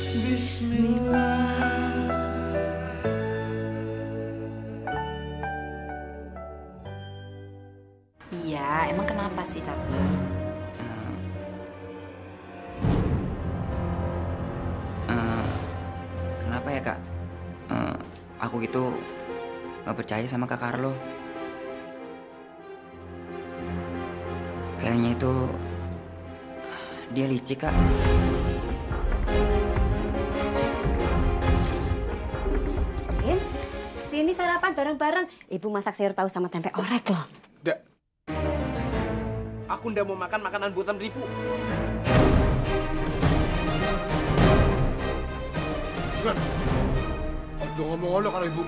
Bismillah. Iya, emang kenapa sih tapi? Kenapa ya kak? Aku gitu nggak percaya sama kak Carlo. Kayaknya itu dia licik kak. Din, sini sarapan bareng-bareng. Ibu masak sayur tahu sama tempe orek loh. Nggak. Aku ndak mau makan makanan buatan Ripu. Bukan. Ojo ngomong karo ibu.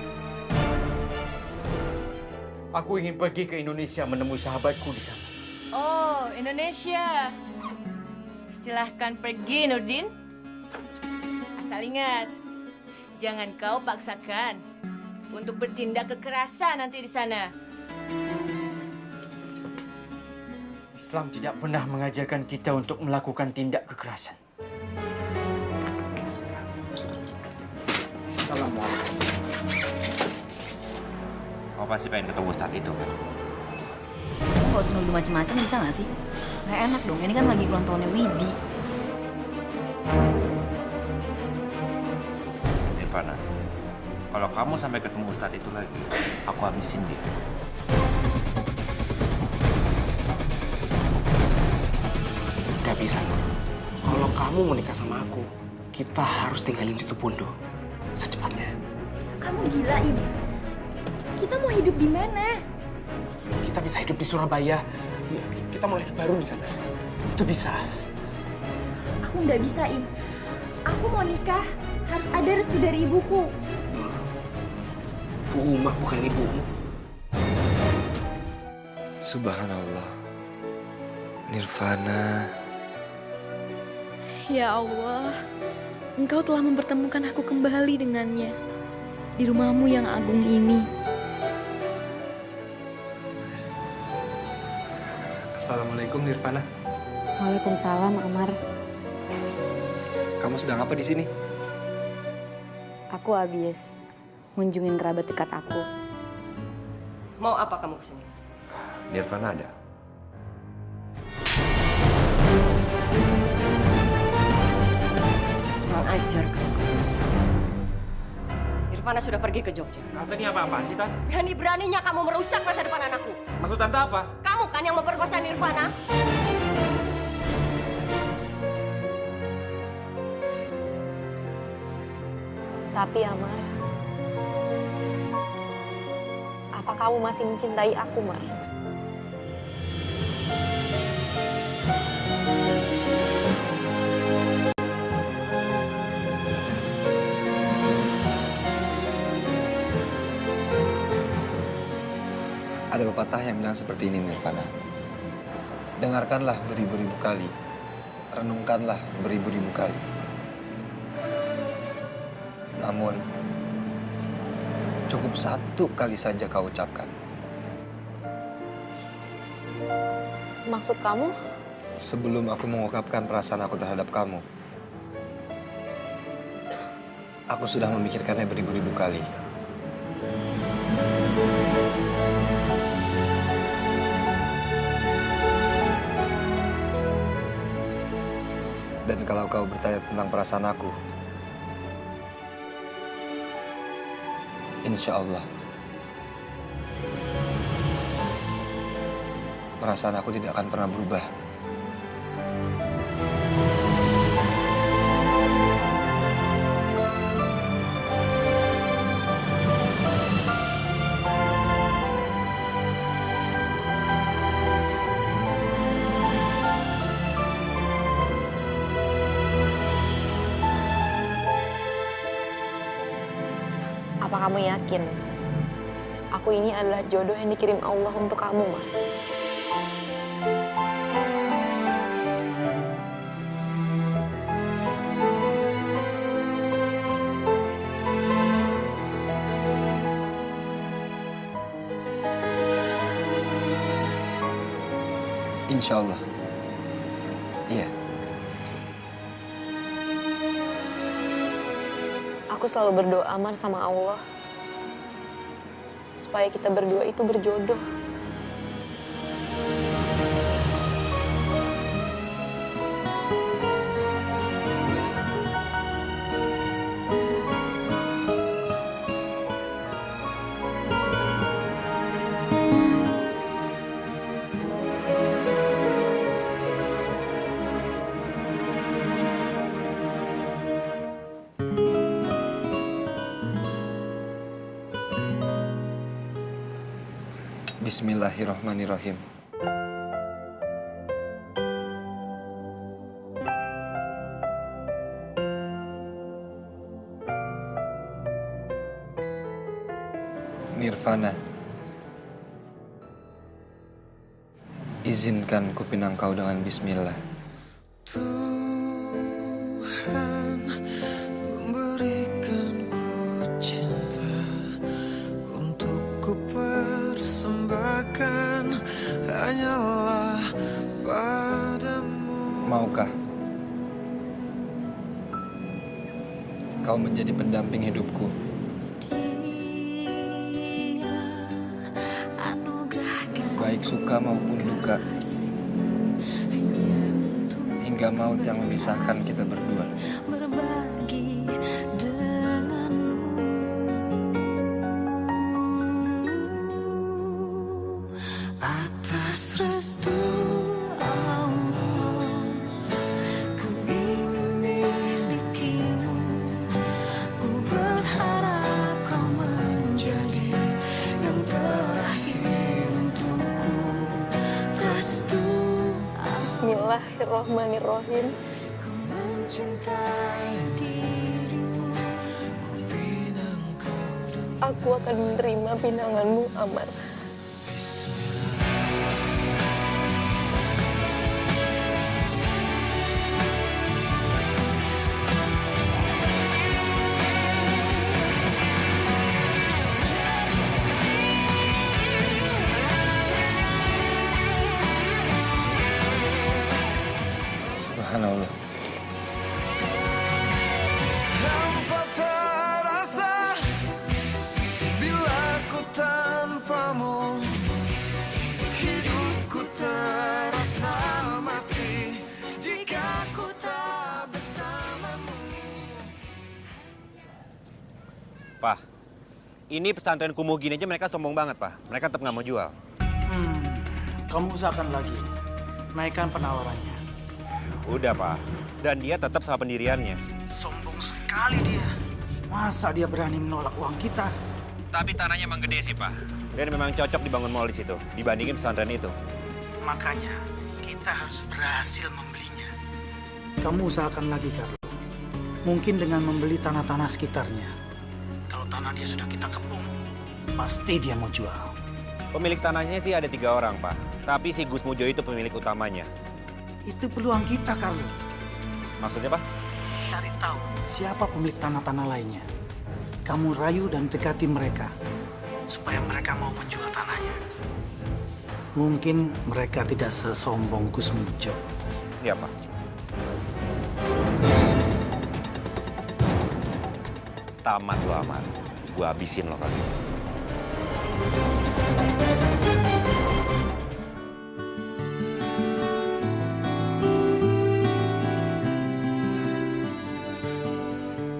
Aku ingin pergi ke Indonesia menemui sahabatku di sana. Oh, Indonesia. Silahkan pergi, Nurdin. Asal ingat, jangan kau paksakan untuk bertindak kekerasan nanti di sana. Islam tidak pernah mengajarkan kita untuk melakukan tindak kekerasan. Assalamualaikum. Kau pasti pengen ketemu Ustadz itu kan? Nggak usah nuduh macem-macem, bisa nggak sih? Nggak enak dong, ini kan lagi ulang tahunnya Widi. Nirvana, kalau kamu sampai ketemu Ustadz itu lagi, aku habisin dia. Gak bisa, Nur. Kalau kamu mau nikah sama aku, kita harus tinggalin situ Bondo secepatnya. Kamu gila, Ibu. Kita mau hidup di mana? Kita bisa hidup di Surabaya. Kita mulai hidup baru di sana. Itu bisa. Aku nggak bisa, Im. Aku mau nikah, harus ada restu dari ibuku. Bu Uma bukan ibumu. Subhanallah. Nirvana. Ya Allah, Engkau telah mempertemukan aku kembali dengannya di rumahmu yang agung ini. Assalamualaikum Nirvana. Waalaikumsalam, Amar. Kamu sedang apa di sini? Aku habis ngunjungin kerabat dekat aku. Mau apa kamu kesini? Nirvana ada. Kurang ajar kamu. Nirvana sudah pergi ke Jogja. Tante ini apa-apaan sih, Tante? Berani-beraninya kamu merusak masa depan anakku. Maksud Tante apa? Kamu kan yang memperkosa Nirvana. Tapi Amar, apa kamu masih mencintai aku, Mar? Ada pepatah yang bilang seperti ini Nirvana. Dengarkanlah beribu-ribu kali. Renungkanlah beribu-ribu kali. Namun, cukup satu kali saja kau ucapkan. Maksud kamu? Sebelum aku mengungkapkan perasaan aku terhadap kamu, aku sudah memikirkannya beribu-ribu kali. Dan kalau kau bertanya tentang perasaan aku, insya Allah, perasaan aku tidak akan pernah berubah. Apa kamu yakin? Aku ini adalah jodoh yang dikirim Allah untuk kamu, Mar. Insya Allah. Iya. Aku selalu berdoa Amar sama Allah supaya kita berdua itu berjodoh. Bismillahirrahmanirrahim. Nirvana, izinkan ku pinang kau dengan bismillah. Tuhan memberikanku cinta untuk ku persembahkan hanyalah padamu. Maukah kau menjadi pendamping hidupku? Baik suka maupun duka, hingga maut yang memisahkan kita berdua. Berbagi denganmu atas restu Allah, ku ingin milikimu. Ku berharap kau menjadi yang terakhir untukku. Restu Bismillahirrahmanirrahim. ku mencintai dirimu. Ku pinang kau dengan Aku akan menerima pinanganmu, Amar. Subhanallah. hampa terasa bila ku tanpamu. Hidupku terasa mati jika ku tak bersamamu. Pak, ini pesantren kumuh gini aja mereka sombong banget, Pak. Mereka tetap nggak mau jual. Kamu usahakan lagi. Naikkan penawarannya. Udah, Pak. Dan dia tetap sama pendiriannya. Sombong sekali dia. Masa dia berani menolak uang kita? Tapi tanahnya emang gede sih, Pak. Dan memang cocok dibangun mall di situ, dibandingin pesantren itu. Makanya kita harus berhasil membelinya. Kamu usahakan lagi, Carlo. Mungkin dengan membeli tanah-tanah sekitarnya. Kalau tanah dia sudah kita kepung, pasti dia mau jual. Pemilik tanahnya sih ada 3 orang, Pak. Tapi si Gus Mujo itu pemilik utamanya. Itu peluang kita, Carlo. Maksudnya, Pak? Cari tahu siapa pemilik tanah-tanah lainnya. Kamu rayu dan dekati mereka supaya mereka mau menjual tanahnya. Mungkin mereka tidak sesombong Gus Mujo. Iya, Pak. Tamat lo, Amar. Gua habisin lo, Pak.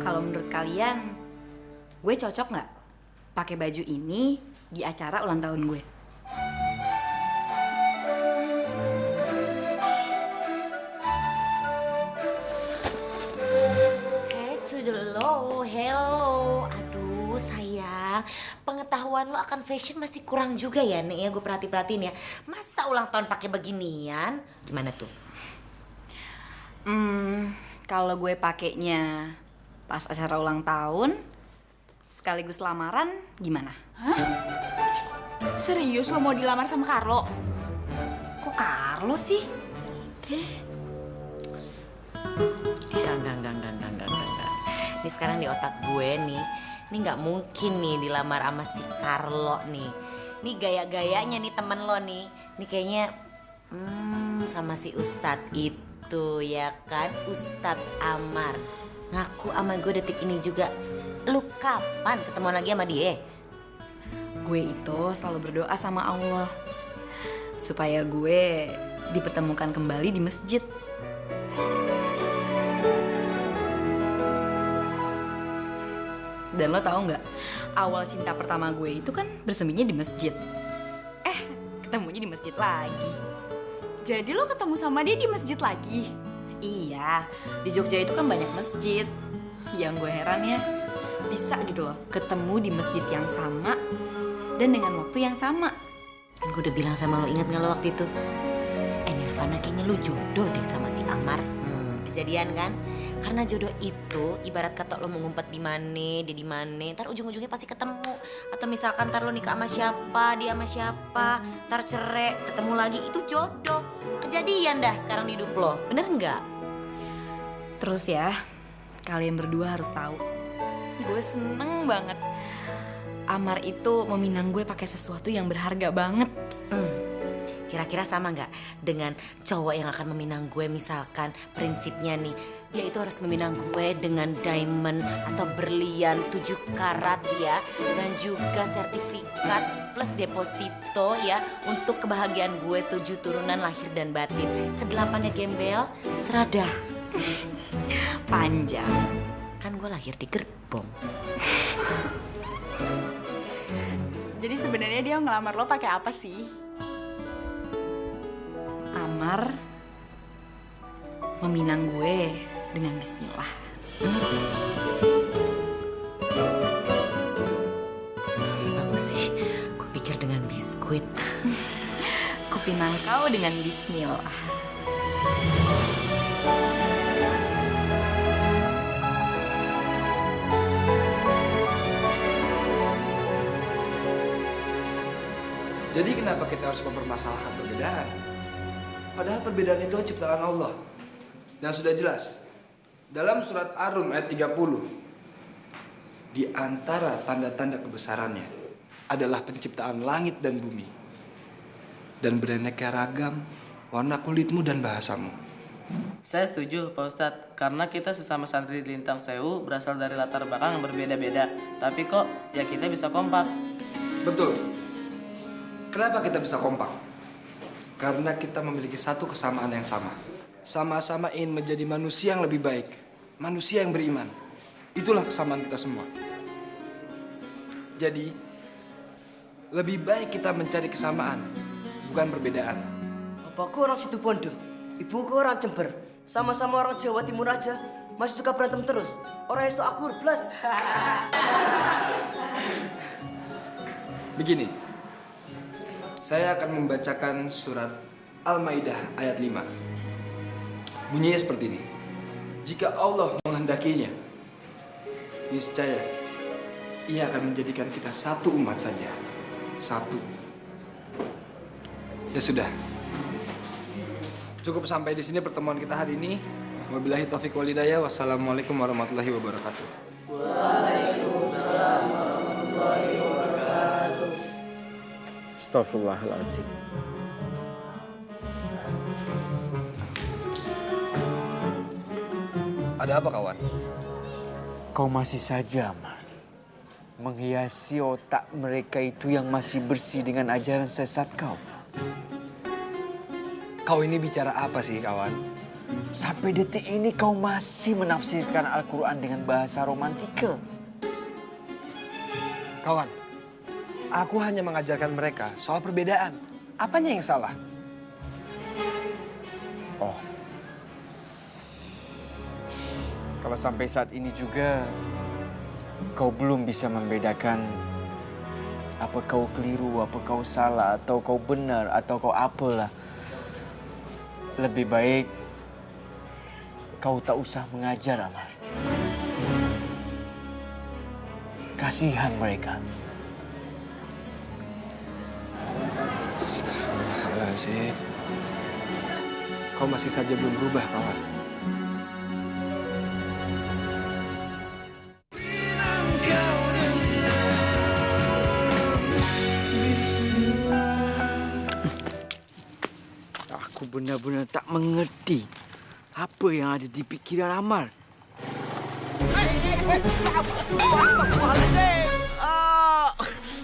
Kalau menurut kalian, gue cocok nggak pakai baju ini di acara ulang tahun gue? Hey to the low, hello. Aduh sayang, pengetahuan lo akan fashion masih kurang juga ya nih ya, gue perhatiin ya. Masa ulang tahun pakai beginian? Gimana tuh? Kalau gue pakainya pas acara ulang tahun, sekaligus lamaran, gimana? Serius lo mau dilamar sama Carlo? Kok Carlo sih? Enggak. Ini sekarang di otak gue nih, ini nggak mungkin nih dilamar sama si Carlo nih. Ini gaya-gayanya nih temen lo nih. Ini kayaknya sama si Ustadz itu ya kan, Ustadz Amar. Ngaku sama gue detik ini juga Lu kapan ketemu lagi sama dia? Gue itu selalu berdoa sama Allah supaya gue dipertemukan kembali di masjid. Dan lo tahu nggak, awal cinta pertama gue itu kan bersembunyi di masjid. Ketemunya di masjid lagi. Jadi lo ketemu sama dia di masjid lagi? Iya, di Jogja itu kan banyak masjid. Yang gue heran ya, bisa gitu loh ketemu di masjid yang sama dan dengan waktu yang sama. Kan gue udah bilang sama lo, ingat nggak lo waktu itu? Nirvana kayaknya lu jodoh deh sama si Amar. Kejadian kan? Karena jodoh itu ibarat kata lo mau ngumpet di mana, dia di mana, ntar ujung-ujungnya pasti ketemu. Atau misalkan ntar lo nikah sama siapa, dia sama siapa, ntar cerai, ketemu lagi, itu jodoh. Kejadian dah sekarang di hidup lo, bener nggak? Terus ya, kalian berdua harus tahu, gue seneng banget. Amar itu meminang gue pakai sesuatu yang berharga banget. Kira-kira sama nggak dengan cowok yang akan meminang gue, misalkan prinsipnya nih, dia itu harus meminang gue dengan diamond atau berlian 7 karat ya, dan juga sertifikat plus deposito ya untuk kebahagiaan gue 7 turunan lahir dan batin. Kedelapannya gembel, serada. Panjang. Kan gue lahir di gerbong. Jadi sebenarnya dia ngelamar lo pakai apa sih? Amar meminang gue dengan bismillah. Bagus sih, gue pikir dengan biskuit. Kupinang kau dengan bismillah. Jadi kenapa kita harus mempermasalahkan perbedaan? Padahal perbedaan itu ciptaan Allah. Dan sudah jelas, dalam surat Ar-Rum ayat 30, di antara tanda-tanda kebesarannya adalah penciptaan langit dan bumi. Dan beraneka ragam warna kulitmu dan bahasamu. Saya setuju Pak Ustadz, karena kita sesama santri di Lintang Sewu berasal dari latar belakang yang berbeda-beda. Tapi kok ya kita bisa kompak. Betul. Kenapa kita bisa kompak? Karena kita memiliki satu kesamaan yang sama. Sama-sama ingin menjadi manusia yang lebih baik. Manusia yang beriman. Itulah kesamaan kita semua. Jadi, lebih baik kita mencari kesamaan, bukan perbedaan. Bapakku orang Situbondo, ibuku orang Jember. Sama-sama orang Jawa Timur aja, masih suka berantem terus. Orang esok akur, blas. Begini, saya akan membacakan surat Al-Maidah ayat 5. Bunyinya seperti ini. Jika Allah menghendakinya, niscaya Ia akan menjadikan kita satu umat saja. Satu. Ya sudah. Cukup sampai di sini pertemuan kita hari ini. Wabillahi taufiq wal hidayah. Wassalamualaikum warahmatullahi wabarakatuh. Waalaikumsalam warahmatullahi wabarakatuh. Astaghfirullahaladzim. Ada apa kawan? Kau masih saja, Amar, menghiasi otak mereka itu yang masih bersih dengan ajaran sesat kau. Kau ini bicara apa sih, kawan? Sampai detik ini kau masih menafsirkan Al-Quran dengan bahasa romantika. Kawan, aku hanya mengajarkan mereka soal perbedaan. Apanya yang salah? Oh. Kalau sampai saat ini juga kau belum bisa membedakan apa kau keliru, apa kau salah, atau kau benar, atau kau apalah. Lebih baik kau tak usah mengajar, Amar. Kasihan mereka. Astagfirullahaladzim. Kau masih saja belum berubah, kawan. Aku benar-benar tak mengerti apa yang ada di pikiran Amar.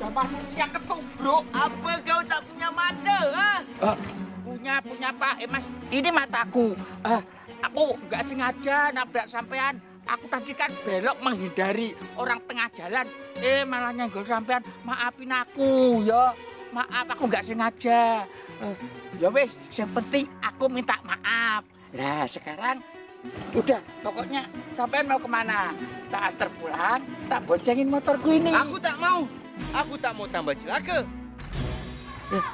Manusia ketubruk. Apa kau tak punya mata, ha? Punya Pak. Mas, ini mataku. Aku nggak sengaja nabrak sampean. Aku tadi kan belok menghindari orang tengah jalan. Malah nyenggol sampean. Maafin aku, ya. Maaf, aku nggak sengaja. Ya wis, yang penting aku minta maaf. Nah, sekarang udah, pokoknya sampean mau kemana? Tak antar pulang, tak boncengin motorku ini. Aku tak mau. Aku tak mau tambah celaka.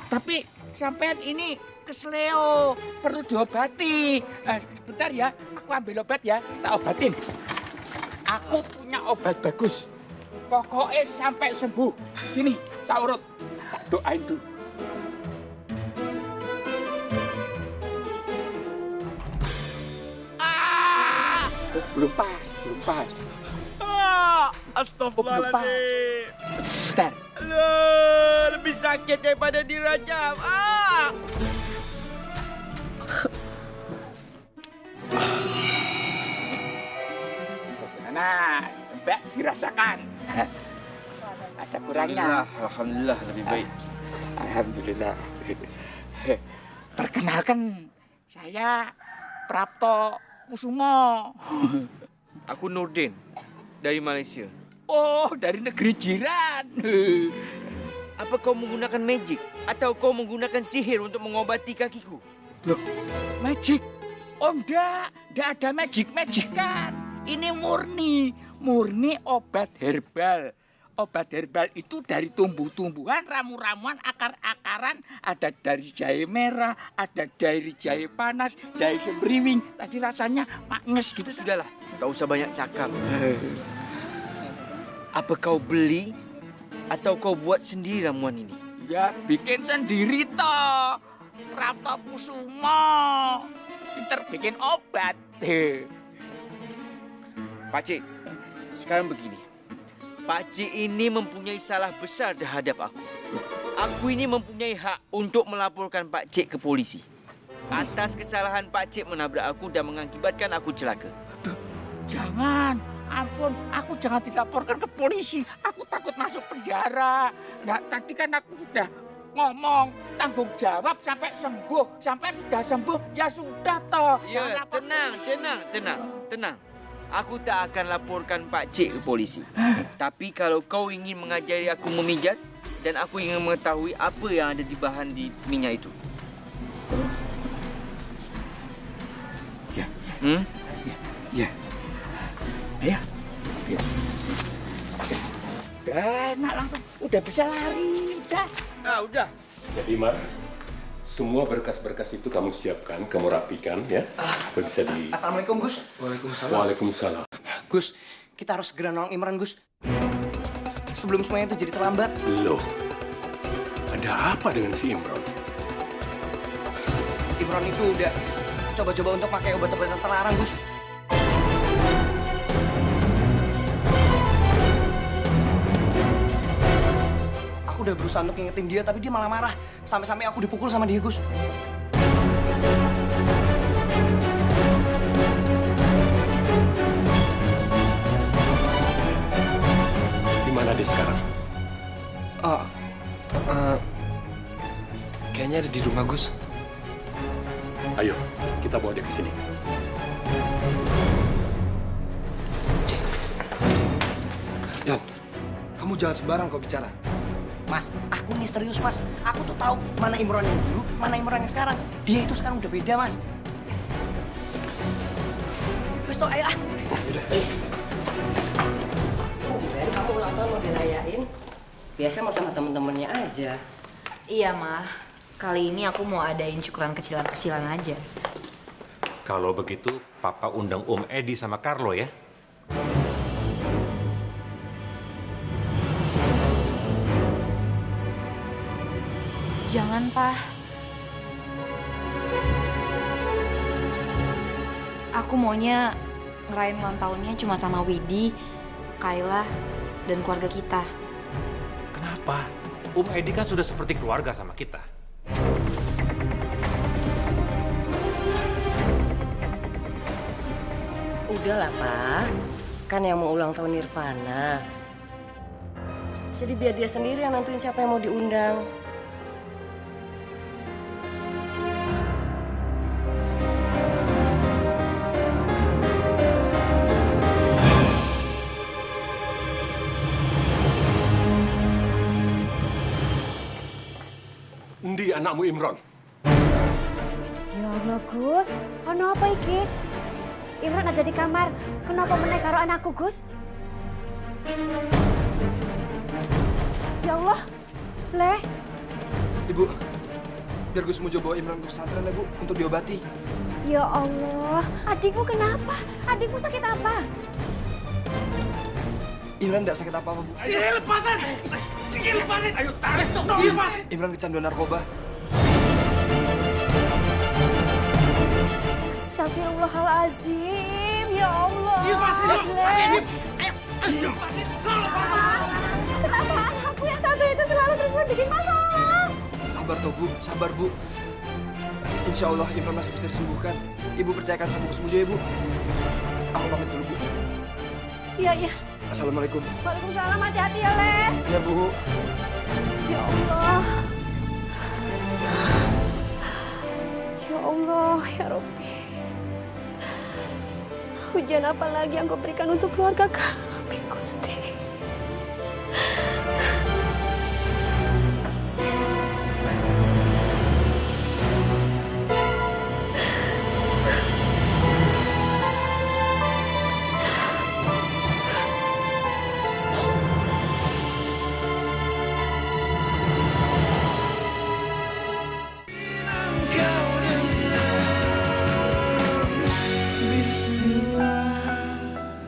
Tapi sampean ini kesleo, perlu diobati. Sebentar ya, aku ambil obat ya, tak obatin. Aku punya obat bagus. Pokoknya sampai sembuh. Sini, tak urut. Tak doain dulu. Belum pas. Astagfirullahaladzim. Bentar. Lebih sakit daripada dirajam. Nah, coba dirasakan. Ada kurangnya. Alhamdulillah lebih baik. Alhamdulillah. Perkenalkan, saya Prapto Kusumo. Aku Nurdin dari Malaysia. Oh, dari negeri jiran. Apa kau menggunakan magic atau kau menggunakan sihir untuk mengobati kakiku? Loh, magic? Oh, enggak ada magic-magican. Ini murni obat herbal. Obat herbal itu dari tumbuh-tumbuhan, ramu-ramuan, akar-akaran. Ada dari jahe merah, ada dari jahe panas, jahe sembriwing. Tadi rasanya magnes gitu. Sudahlah, tak usah banyak cakap. Apa kau beli atau kau buat sendiri ramuan ini? Ya, bikin sendiri toh. Prapto Kusumo. Pinter bikin obat. Pakcik, sekarang begini. Pakcik ini mempunyai salah besar terhadap aku. Aku ini mempunyai hak untuk melaporkan Pakcik ke polisi. Atas kesalahan Pakcik menabrak aku dan mengakibatkan aku celaka. Jangan, ampun, aku jangan dilaporkan ke polisi. Aku takut masuk penjara. Nah, tadi kan aku sudah ngomong tanggung jawab sampai sembuh. Sampai sudah sembuh, ya sudah toh. Ya, tenang. Aku tak akan laporkan Pakcik ke polisi. Tapi kalau kau ingin mengajari aku memijat dan aku ingin mengetahui apa yang ada di bahan di minyak itu. Ya. Enak langsung, udah bisa lari, udah. Udah. Jadi Mar, semua berkas-berkas itu kamu siapkan, kamu rapikan ya. Supaya bisa di... Assalamualaikum, Gus. Waalaikumsalam. Gus, kita harus segera nolong Imran, Gus. Sebelum semuanya itu jadi terlambat. Loh, ada apa dengan si Imran? Imran itu udah coba-coba untuk pakai obat-obatan terlarang, Gus. Aku udah berusaha untuk ngingetin dia, tapi dia malah marah. Sampai-sampai aku dipukul sama dia, Gus. Di mana dia sekarang? Kayaknya ada di rumah, Gus. Ayo, kita bawa dia ke sini. Yan, kamu jangan sembarang kau bicara. Mas, aku ini serius, Mas. Aku tuh tahu mana Imran yang dulu, mana Imran yang sekarang. Dia itu sekarang udah beda, Mas. Wes toh, ayo ah. Ben, kamu ulang tahun mau dirayain? Biasa mau sama temen-temennya aja. Iya, Ma. Kali ini aku mau adain syukuran kecilan-kecilan aja. Kalau begitu, Papa undang Om Edi sama Carlo ya. Jangan, Pak. Aku maunya ngerayain ulang tahunnya cuma sama Widi, Kayla, dan keluarga kita. Kenapa? Om Edi kan sudah seperti keluarga sama kita. Udahlah, Pak. kan yang mau ulang tahun Nirvana. Jadi biar dia sendiri yang nentuin siapa yang mau diundang. Endi anakmu Imron? Ya Allah, Gus. Ono apa iki? Imran ada di kamar. Kenapa meneh karo anakku, Gus? Ya Allah. Leh. Ibu, biar Gus Mujo bawa Imran ke pesantren ya, Bu, untuk diobati. Ya Allah, adikmu kenapa? Adikmu sakit apa? Imran tidak sakit apa-apa, Bu. Lepasin! Lepasin! Ayo tarik tuh! Lepasin! Imran kecanduan narkoba. Astagfirullahalazim. Ya Allah. Lepasin! Leh. Ayo! Lepasin! Kenapa anakku yang satu itu selalu terus bikin masalah? Sabar toh, Bu. Sabar, Bu. Insya Allah Imran masih bisa disembuhkan. Ibu percayakan sama Gus Mujo ya, Bu. Aku pamit dulu, Bu. Iya, iya. Assalamualaikum. Waalaikumsalam, hati-hati ya, Leh. Ya, Bu. Ya Allah. Ya Allah, ya Rabbi. Hujan apa lagi yang kau berikan untuk keluarga kami, Gusti?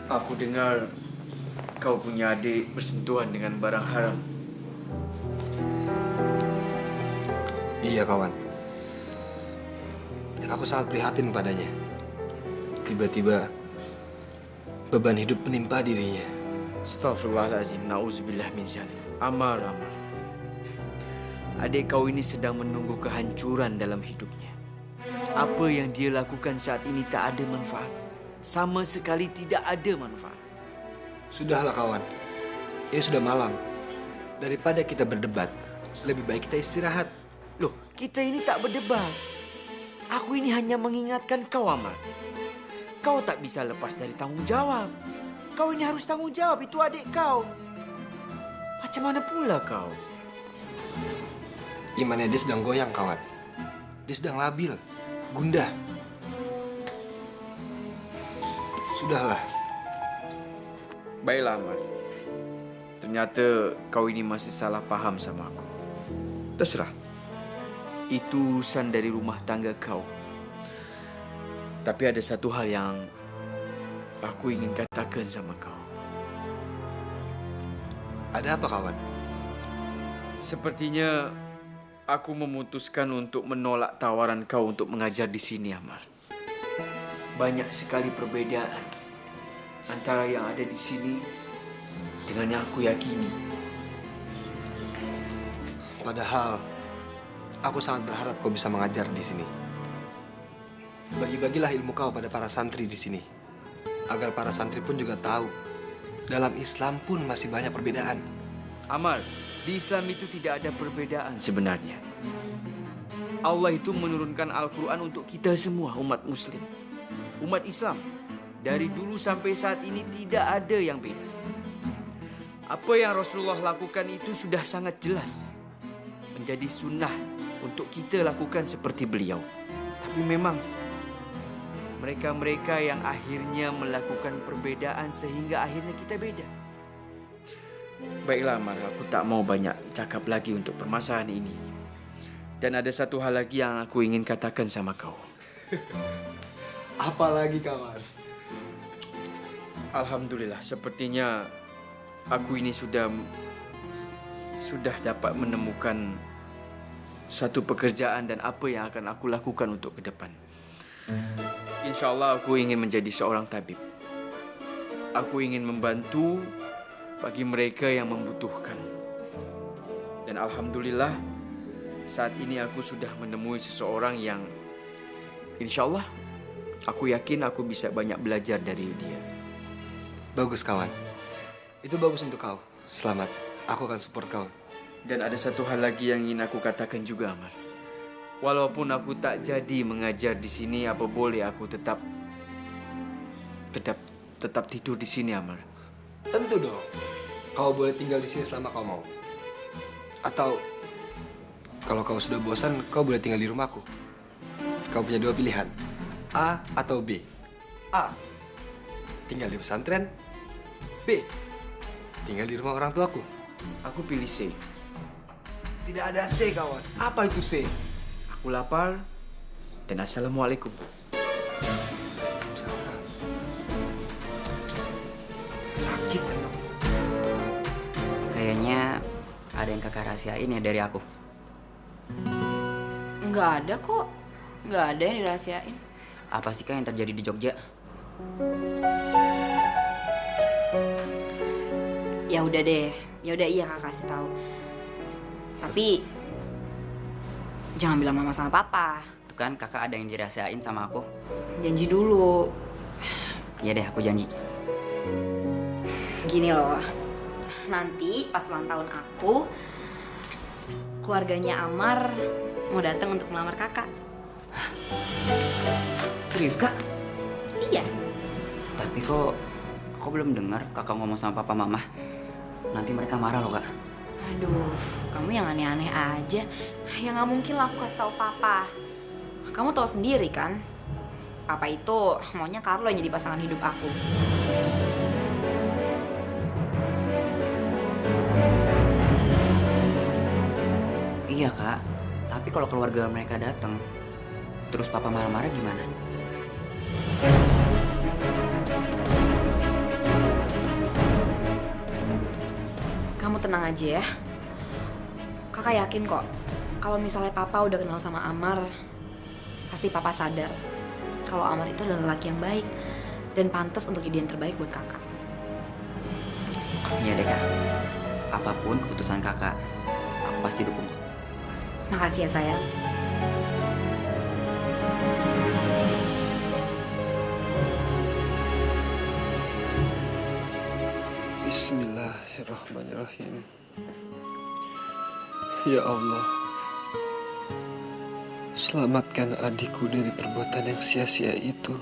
Aku dengar kau punya adik bersentuhan dengan barang haram. Iya, kawan. Aku sangat prihatin padanya. Tiba-tiba beban hidup menimpa dirinya. Astagfirullahaladzim, na'udzubillah min dzalik. Amar. Adik kau ini sedang menunggu kehancuran dalam hidupnya. Apa yang dia lakukan saat ini tak ada manfaat. Sama sekali tidak ada manfaat. Sudahlah, kawan. Ini sudah malam. Daripada kita berdebat, lebih baik kita istirahat. Loh, kita ini tak berdebat. Aku ini hanya mengingatkan kau, Amar. Kau tak bisa lepas dari tanggung jawab. Kau ini harus tanggung jawab, itu adik kau. Macam mana pula kau? Imannya dia sedang goyang, kawan. Dia sedang labil, gundah. Sudahlah. Baiklah, Amar. Ternyata kau ini masih salah paham sama aku. Terserah. Itu urusan dari rumah tangga kau. Tapi ada satu hal yang aku ingin katakan sama kau. Ada apa, kawan? Sepertinya aku memutuskan untuk menolak tawaran kau untuk mengajar di sini, Amar. Banyak sekali perbedaan antara yang ada di sini dengan yang aku yakini. Padahal aku sangat berharap kau bisa mengajar di sini. Bagi-bagilah ilmu kau pada para santri di sini, agar para santri pun juga tahu dalam Islam pun masih banyak perbedaan. Amar, di Islam itu tidak ada perbedaan sebenarnya. Allah itu menurunkan Al-Quran untuk kita semua umat Muslim. Umat Islam, dari dulu sampai saat ini tidak ada yang beda. Apa yang Rasulullah lakukan itu sudah sangat jelas. Menjadi sunnah untuk kita lakukan seperti beliau. Tapi memang, mereka-mereka yang akhirnya melakukan perbedaan sehingga akhirnya kita beda. Baiklah, Amar, aku tak mau banyak cakap lagi untuk permasalahan ini. Dan ada satu hal lagi yang aku ingin katakan sama kau. Apalagi, kawan? Alhamdulillah, sepertinya aku ini sudah dapat menemukan satu pekerjaan dan apa yang akan aku lakukan untuk ke depan. Insya Allah aku ingin menjadi seorang tabib. Aku ingin membantu bagi mereka yang membutuhkan. Dan alhamdulillah, saat ini aku sudah menemui seseorang yang insya Allah aku yakin aku bisa banyak belajar dari dia. Bagus kawan. Itu bagus untuk kau. Selamat. Aku akan support kau. Dan ada satu hal lagi yang ingin aku katakan juga, Amar. Walaupun aku tak jadi mengajar di sini, apa boleh aku tetap tidur di sini, Amar? Tentu dong. Kau boleh tinggal di sini selama kau mau. Atau kalau kau sudah bosan, kau boleh tinggal di rumahku. Kau punya dua pilihan, A atau B. A, tinggal di pesantren. B, tinggal di rumah orang tuaku. Aku pilih C. Tidak ada C, kawan. Apa itu C? Aku lapar dan assalamualaikum. Sakit emang. Kayaknya ada yang kakak rahasiain ya dari aku. Nggak ada kok. Nggak ada yang dirahasiain. Apa sih kak yang terjadi di Jogja? Ya udah deh. Ya udah iya kakak kasih tahu. Tapi jangan bilang mama sama papa. Tuh kan kakak ada yang dirahasiain sama aku. Janji dulu. Iya deh, aku janji. Gini loh. Nanti pas ulang tahun aku, keluarganya Amar mau datang untuk melamar kakak. Serius kak? Iya. Tapi kok aku belum dengar kakak ngomong sama papa mama. Nanti mereka marah loh kak. Aduh, kamu yang aneh-aneh aja. Ya nggak mungkin lah aku kasih tahu papa. Kamu tahu sendiri kan, papa itu maunya Carlo yang jadi pasangan hidup aku. Iya kak, tapi kalau keluarga mereka datang, terus papa marah-marah gimana? Kamu tenang aja ya. Kakak yakin kok, kalau misalnya papa udah kenal sama Amar, pasti papa sadar kalau Amar itu adalah laki yang baik dan pantas untuk jadi yang terbaik buat kakak. Iya deh kak, apapun keputusan kakak, aku pasti dukung kok. Makasih ya sayang. Bismillahirrahmanirrahim. Ya Allah, selamatkan adikku dari perbuatan yang sia-sia itu.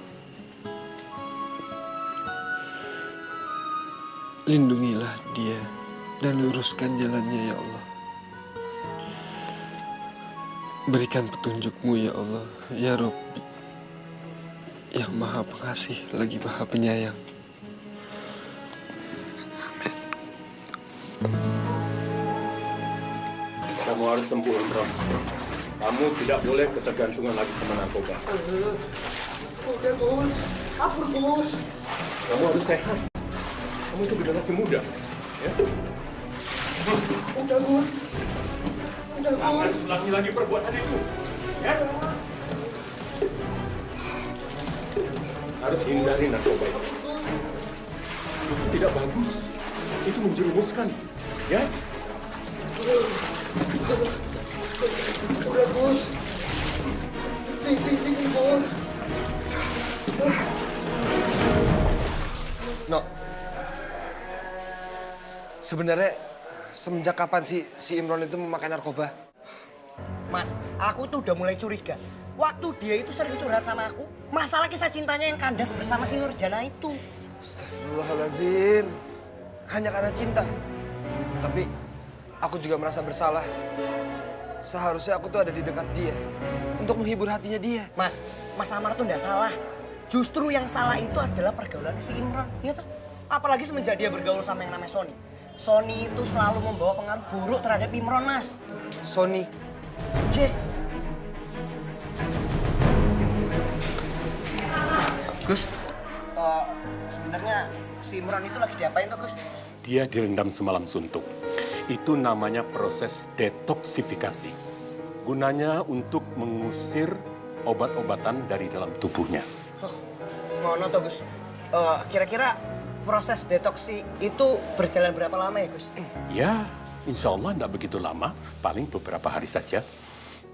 Lindungilah dia dan luruskan jalannya ya Allah. Berikan petunjuk-Mu ya Allah, ya Rabbi, yang Maha Pengasih lagi Maha Penyayang. Kamu harus sembuh, Imron. Kamu tidak boleh ketergantungan lagi sama narkoba. Udah, Gus. Kabur, Gus. Kamu harus sehat. Kamu itu generasi muda. Ya? Udah, Gus. Udah, Gus. Jangan ulangi lagi perbuatan itu. Ya? Harus hindari narkoba itu. Itu tidak bagus. Itu menjerumuskan. Ya? Udah, Gus. Dingin, Gus. No. Sebenarnya semenjak kapan sih si Imron itu memakai narkoba? Mas, aku tuh udah mulai curiga. Waktu dia itu sering curhat sama aku, masalah kisah cintanya yang kandas bersama si Nurjana itu. Astagfirullahaladzim. Hanya karena cinta. Tapi aku juga merasa bersalah. Seharusnya aku tuh ada di dekat dia untuk menghibur hatinya dia. Mas Amar tuh nggak salah. Justru yang salah itu adalah pergaulannya si Imron, ya toh? Apalagi semenjak dia bergaul sama yang namanya Sony. Sony itu selalu membawa pengaruh buruk terhadap Imron, Mas. Sony? J. Gus? Sebenarnya si Imron itu lagi diapain tuh, Gus? Dia direndam semalam suntuk. Itu namanya proses detoksifikasi. Gunanya untuk mengusir obat-obatan dari dalam tubuhnya. Ngono toh, Gus. Kira-kira proses detoksi itu berjalan berapa lama ya, Gus? Ya, insya Allah tidak begitu lama. Paling beberapa hari saja.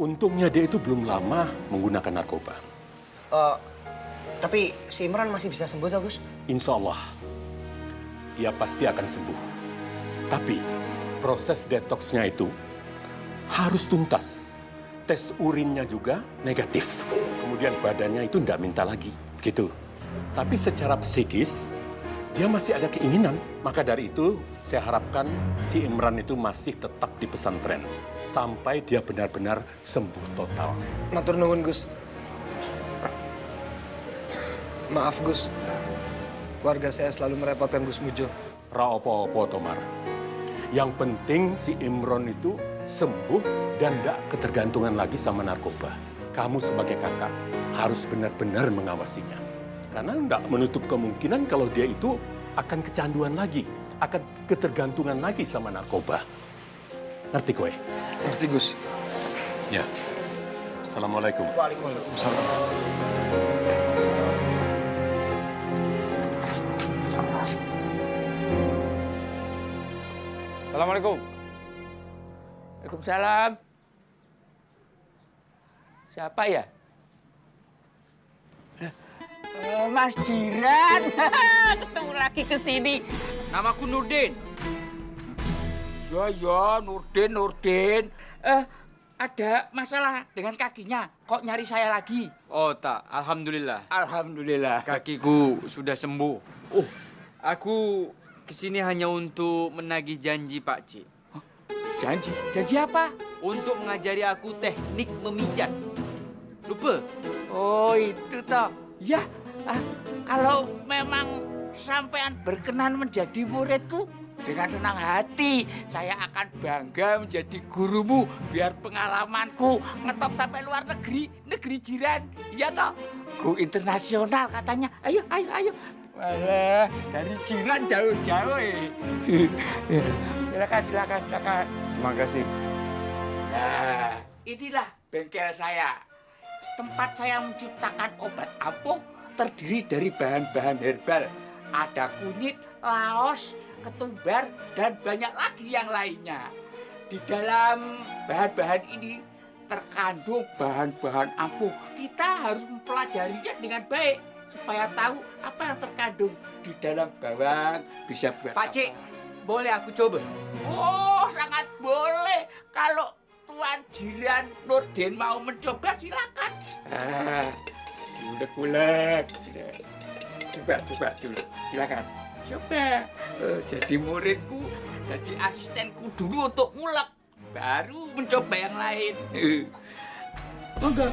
Untungnya dia itu belum lama menggunakan narkoba. Tapi si Imran masih bisa sembuh toh, Gus? Insya Allah. dia pasti akan sembuh. Tapi proses detoksnya itu harus tuntas. Tes urinnya juga negatif. Kemudian badannya itu tidak minta lagi, gitu. Tapi secara psikis, dia masih ada keinginan. Maka dari itu, saya harapkan si Imran itu masih tetap di pesantren. Sampai dia benar-benar sembuh total. Matur nuwun, Gus. Maaf, Gus. Keluarga saya selalu merepotkan Gus Mujo. Ra opo-opo, Tomar. Yang penting si Imron itu sembuh dan tidak ketergantungan lagi sama narkoba. Kamu sebagai kakak harus benar-benar mengawasinya. Karena tidak menutup kemungkinan kalau dia itu akan kecanduan lagi, akan ketergantungan lagi sama narkoba. Ngerti kowe? Ngerti, Gus. Ya. Assalamualaikum. Waalaikumsalam. Assalamualaikum. Waalaikumsalam. Siapa ya? Mas Jiran. Ketemu lagi ke sini. Namaku Nurdin. Ya, Nurdin. Ada masalah dengan kakinya. Kok nyari saya lagi? Oh tak, alhamdulillah. Alhamdulillah. Kakiku sudah sembuh. Aku kesini hanya untuk menagih janji Pak Cik. Janji? Janji apa? Untuk mengajari aku teknik memijat. Lupa? Oh itu toh. Ya, kalau memang sampean berkenan menjadi muridku, dengan senang hati saya akan bangga menjadi gurumu biar pengalamanku ngetop sampai luar negeri jiran. Iya toh? Go internasional katanya. Ayo. Walah, dari jiran jauh-jauh. Silakan. Terima kasih. Nah, inilah bengkel saya. Tempat saya menciptakan obat ampuh terdiri dari bahan-bahan herbal. Ada kunyit, laos, ketumbar, dan banyak lagi yang lainnya. Di dalam bahan-bahan ini terkandung bahan-bahan ampuh. Kita harus mempelajarinya dengan baik supaya tahu apa yang terkandung di dalam bawang, bisa buat Pak Cik, boleh aku coba? Oh, sangat boleh. Kalau Tuan Jiran Nurdin mau mencoba, silakan. Ulek. Coba dulu. Silakan. Coba. Jadi muridku, jadi asistenku dulu untuk ngulek. Baru mencoba yang lain. Monggo.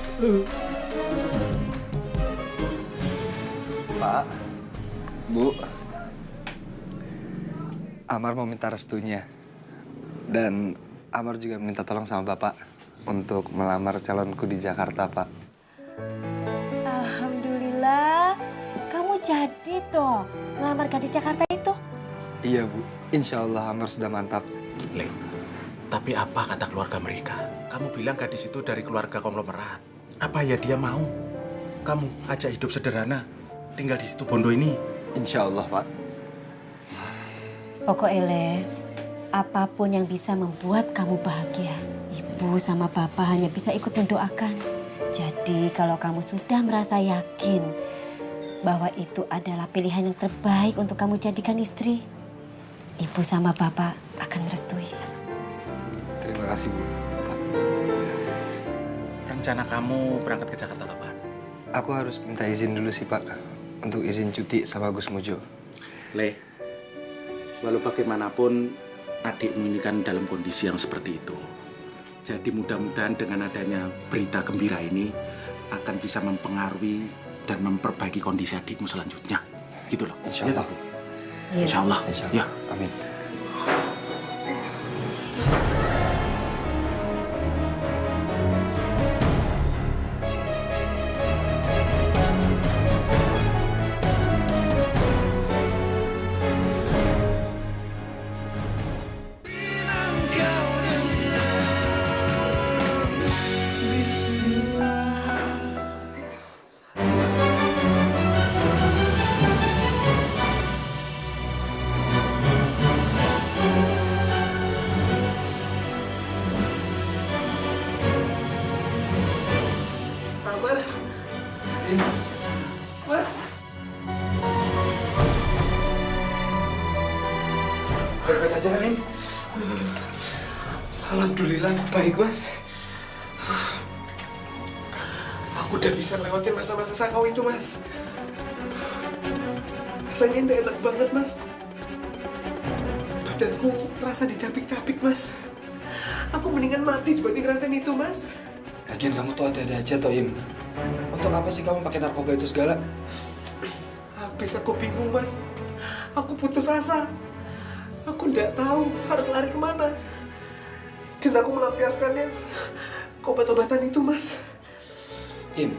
Pak, Bu, Amar mau minta restunya. Dan Amar juga minta tolong sama Bapak untuk melamar calonku di Jakarta, Pak. Alhamdulillah, kamu jadi toh melamar gadis Jakarta itu? Iya, Bu. Insya Allah Amar sudah mantap. Le, tapi apa kata keluarga mereka? Kamu bilang gadis itu dari keluarga konglomerat. Apa ya dia mau? Kamu ajak hidup sederhana, tinggal di situ Bondo ini. Insya Allah, Pak. Pokoknya, apapun yang bisa membuat kamu bahagia, Ibu sama Bapak hanya bisa ikut mendoakan. Jadi kalau kamu sudah merasa yakin bahwa itu adalah pilihan yang terbaik untuk kamu jadikan istri, Ibu sama Bapak akan merestui. Terima kasih, Bu. Rencana kamu berangkat ke Jakarta kapan? Aku harus minta izin dulu sih, Pak. Untuk izin cuti sama Gus Mujo. Le, walau bagaimanapun adikmu ini kan dalam kondisi yang seperti itu. Jadi mudah-mudahan dengan adanya berita gembira ini akan bisa mempengaruhi dan memperbaiki kondisi adikmu selanjutnya. Gitu loh. Insya Allah. Ya, Insya Allah. Ya. Amin. Baik-baik aja kan, Im? Alhamdulillah baik, Mas. Aku udah bisa lewatin masa-masa sakau itu, Mas. Rasanya nggak enak banget, Mas. Badanku rasa dicapik-capik, Mas. Aku mendingan mati dibanding ngerasain itu, Mas. Lagian kamu tuh ada-ada aja, toh, Im. Untuk apa sih kamu pakai narkoba itu segala? Habis aku bingung, Mas. Aku putus asa. Aku nggak tahu harus lari kemana. Dan aku melampiaskannya ke obat-obatan itu, Mas. Im,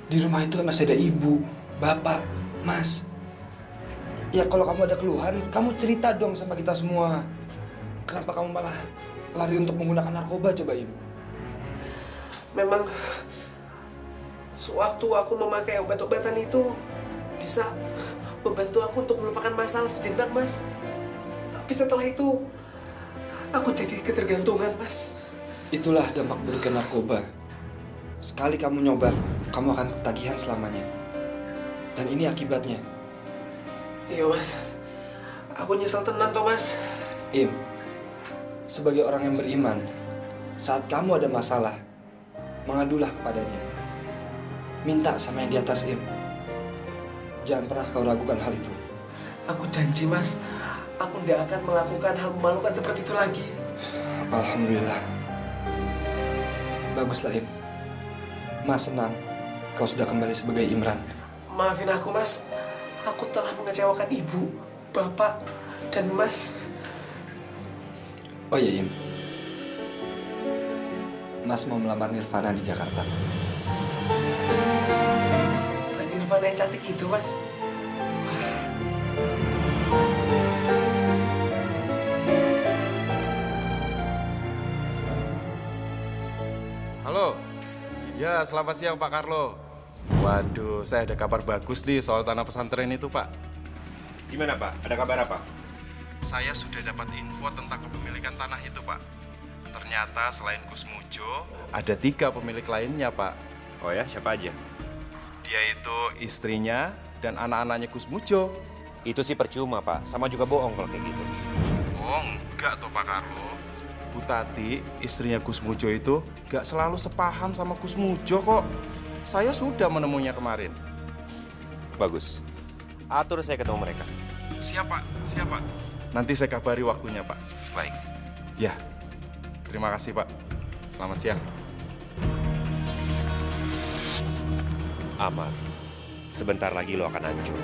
di rumah itu masih ada ibu, bapak, mas. Ya kalau kamu ada keluhan, kamu cerita dong sama kita semua. Kenapa kamu malah lari untuk menggunakan narkoba, coba Im? Memang sewaktu aku memakai obat-obatan itu bisa membantu aku untuk melupakan masalah sejenak, Mas. Tapi setelah itu aku jadi ketergantungan, Mas. Itulah dampak buruknya narkoba. Sekali kamu nyoba, kamu akan ketagihan selamanya. Dan ini akibatnya. Iya, Mas. Aku nyesel tenan, toh, Mas. Im, sebagai orang yang beriman, saat kamu ada masalah, mengadulah kepadanya. Minta sama yang di atas, Im. Jangan pernah kau ragukan hal itu. Aku janji, Mas. Aku tidak akan melakukan hal memalukan seperti itu lagi. Alhamdulillah. Baguslah, Im. Mas senang kau sudah kembali sebagai Imran. Maafin aku, Mas. Aku telah mengecewakan ibu, bapak, dan Mas. Oh iya, Im. Mas mau melamar Nirvana di Jakarta. Mbak Nirvana yang cantik itu, Mas. Halo. Ya, selamat siang Pak Carlo. Waduh, saya ada kabar bagus nih soal tanah pesantren itu, Pak. Gimana, Pak? Ada kabar apa? Saya sudah dapat info tentang kepemilikan tanah itu, Pak. Ternyata selain Gus Mujo, ada 3 pemilik lainnya, Pak. Oh ya, siapa aja? Dia itu istrinya dan anak-anaknya Gus Mujo. Itu sih percuma, Pak. Sama juga bohong kalau kayak gitu. Oh, enggak toh Pak Carlo. Bu Tati, istrinya Gus Mujo itu gak selalu sepaham sama Gus Mujo kok. Saya sudah menemunya kemarin. Bagus. Atur saya ketemu mereka. Siap, Pak. Siap, Pak. Nanti saya kabari waktunya, Pak. Baik. Ya. Terima kasih, Pak. Selamat siang. Amar, sebentar lagi lo akan hancur.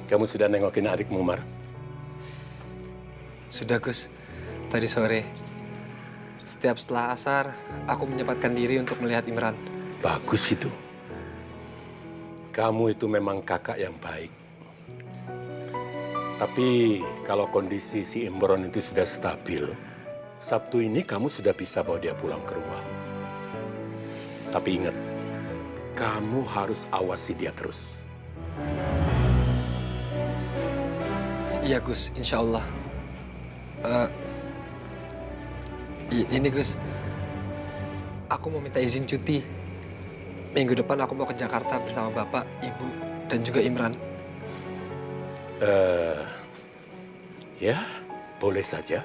Kamu sudah nengokin adikmu, Mar? Sudah, Gus. Tadi sore. Setiap setelah asar, aku menyempatkan diri untuk melihat Imran. Bagus itu. Kamu itu memang kakak yang baik. Tapi kalau kondisi si Imron itu sudah stabil, Sabtu ini kamu sudah bisa bawa dia pulang ke rumah. Tapi ingat, kamu harus awasi dia terus. Iya, Gus. Insya Allah. Ini, Gus. Aku mau minta izin cuti. Minggu depan aku mau ke Jakarta bersama Bapak, Ibu, dan juga Imran. Ya, boleh saja.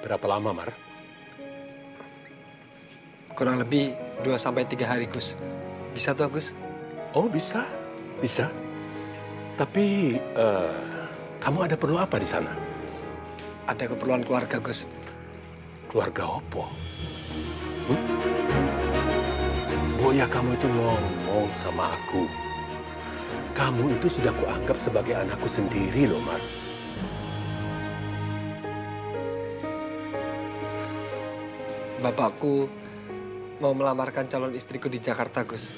Berapa lama, Mar? Kurang lebih 2-3 hari, Gus. Bisa tuh, Gus? Oh, bisa. Bisa. Tapi, kamu ada perlu apa di sana? Ada keperluan keluarga, Gus. Keluarga opo? Boya kamu itu ngomong sama aku. Kamu itu sudah kuanggap sebagai anakku sendiri loh, Mar. Bapakku mau melamarkan calon istriku di Jakarta, Gus.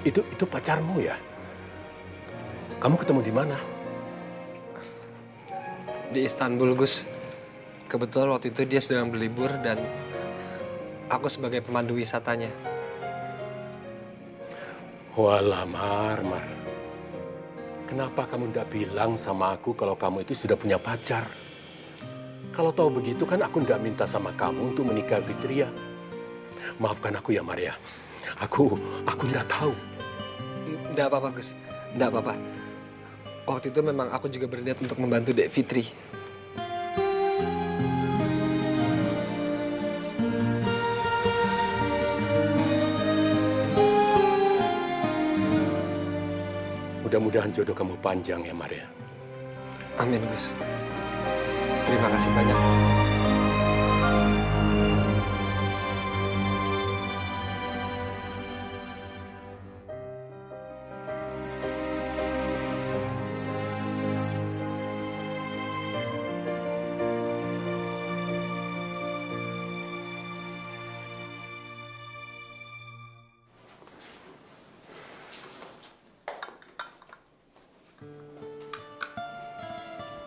Itu pacarmu ya? Kamu ketemu di mana? Di Istanbul, Gus. Kebetulan waktu itu dia sedang berlibur dan aku sebagai pemandu wisatanya. Walah, Mar. Kenapa kamu tidak bilang sama aku kalau kamu itu sudah punya pacar? Kalau tahu begitu kan aku tidak minta sama kamu untuk menikah Fitria. Maafkan aku ya, Maria. Aku tidak tahu. Tidak apa-apa, Gus. Tidak apa-apa. Waktu itu memang aku juga berniat untuk membantu Dek Fitri. Mudah-mudahan jodoh kamu panjang ya, Maria. Amin, Gus. Terima kasih banyak.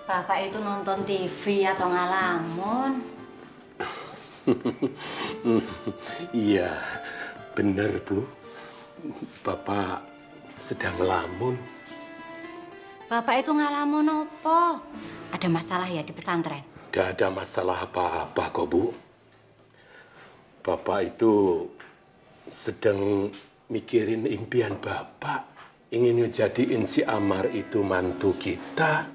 Bapak itu nonton TV atau ngalamun? Iya, benar, Bu. Bapak sedang ngelamun. Bapak itu ngalamun apa? Ada masalah ya di pesantren? Tidak ada masalah apa-apa kok, Bu. Bapak itu sedang mikirin impian Bapak. Ingin ngejadiin si Amar itu mantu kita.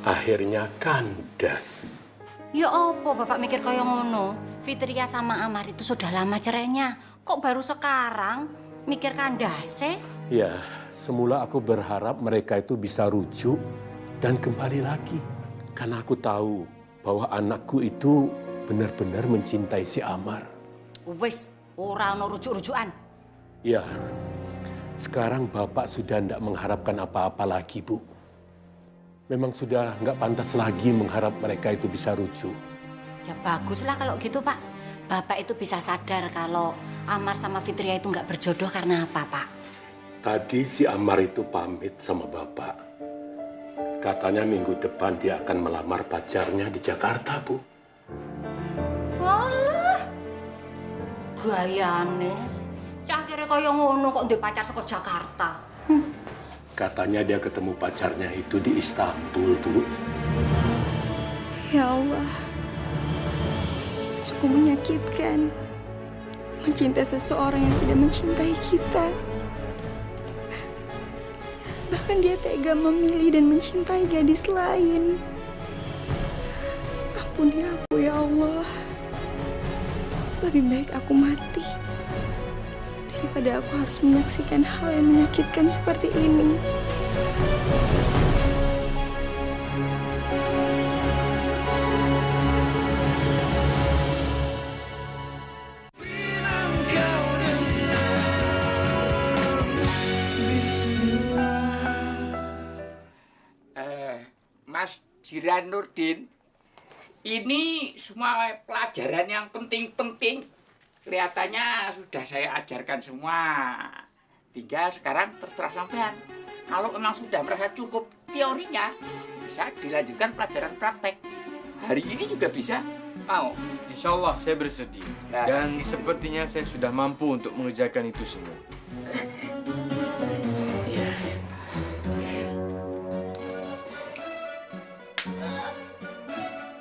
Akhirnya kandas. Ya apa Bapak mikir kaya ngono? Fitria sama Amar itu sudah lama cerainya. Kok baru sekarang mikir kandase? Ya, semula aku berharap mereka itu bisa rujuk dan kembali lagi. Karena aku tahu bahwa anakku itu benar-benar mencintai si Amar. Wis, ora ono rujuk-rujukan. Ya, sekarang Bapak sudah tidak mengharapkan apa-apa lagi, Bu. Memang sudah nggak pantas lagi mengharap mereka itu bisa rujuk. Ya baguslah kalau gitu, Pak. Bapak itu bisa sadar kalau Amar sama Fitria itu nggak berjodoh karena apa, Pak? Tadi si Amar itu pamit sama Bapak. Katanya minggu depan dia akan melamar pacarnya di Jakarta, Bu. Walah, gayane. Cah kira kaya ngono kok ndek pacar saka Jakarta. Katanya dia ketemu pacarnya itu di Istanbul, Bu. Ya Allah, sungguh menyakitkan mencintai seseorang yang tidak mencintai kita. Bahkan dia tega memilih dan mencintai gadis lain. Ampuni aku ya Allah. Lebih baik aku mati daripada aku harus menyaksikan hal yang menyakitkan seperti ini. Mas Jiran Nurdin, ini semua pelajaran yang penting-penting. Kelihatannya sudah saya ajarkan semua. Tinggal sekarang terserah sampean. Kalau memang sudah merasa cukup teorinya, bisa dilanjutkan pelajaran praktek. Hari ini juga bisa. Mau? Insya Allah saya bersedia. Ya. Dan sepertinya saya sudah mampu untuk mengerjakan itu semua.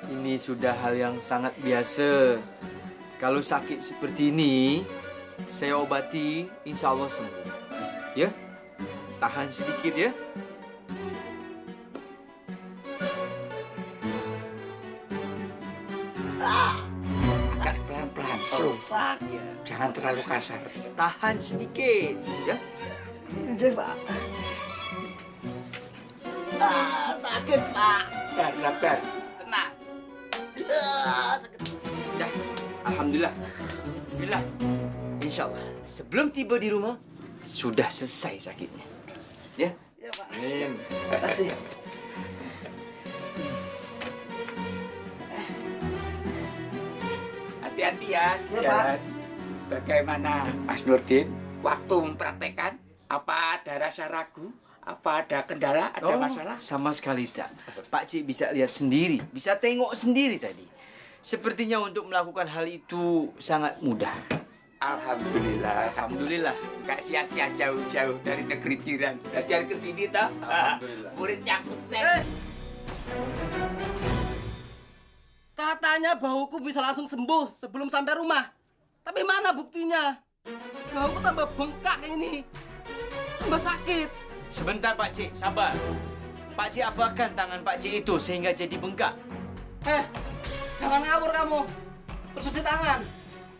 Ini sudah hal yang sangat biasa. Kalau sakit seperti ini, saya obati, insya Allah sembuh. Ya, tahan sedikit ya. Sekarang pelan-pelan, slow. Jangan terlalu kasar. Tahan sedikit, ya. Iya, Pak. Sakit, Pak. Sabar, tenang. Sakit. Dah, alhamdulillah. Bismillah. Insya Allah, sebelum tiba di rumah, sudah selesai sakitnya. Ya? Ya, Pak. Amin. Terima kasih. Hati-hati ya, Ya, jalan. Pak. Bagaimana Mas Nurdin waktu mempraktekkan? Apa ada rasa ragu? Apa ada kendala? Ada masalah? Sama sekali tak. Pak Cik bisa lihat sendiri, bisa tengok sendiri tadi. Sepertinya untuk melakukan hal itu sangat mudah. Alhamdulillah. Alhamdulillah. Gak sia-sia jauh-jauh dari negeri jiran. Belajar ke sini toh. Alhamdulillah. Murid yang sukses. Katanya bauku bisa langsung sembuh sebelum sampai rumah. Tapi mana buktinya? Bauku tambah bengkak ini. Tambah sakit. Sebentar Pak Cik, sabar. Pak Cik apakan tangan Pak Cik itu sehingga jadi bengkak? Jangan ngawur kamu. Bersuci tangan.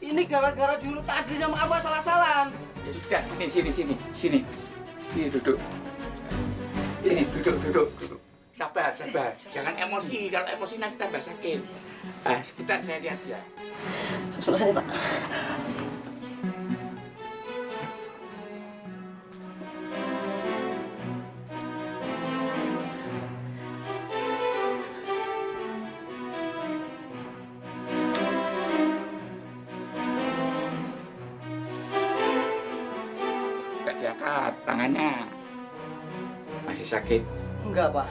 Ini gara-gara dulu tadi sama kamu salah-salahan. Ya sudah, sini duduk. Ini duduk. Sabar. Jangan emosi. Kalau emosi nanti tambah sakit. Sebentar saya lihat ya. Selesai, Pak. Gak diangkat tangannya. Masih sakit? Enggak, Pak.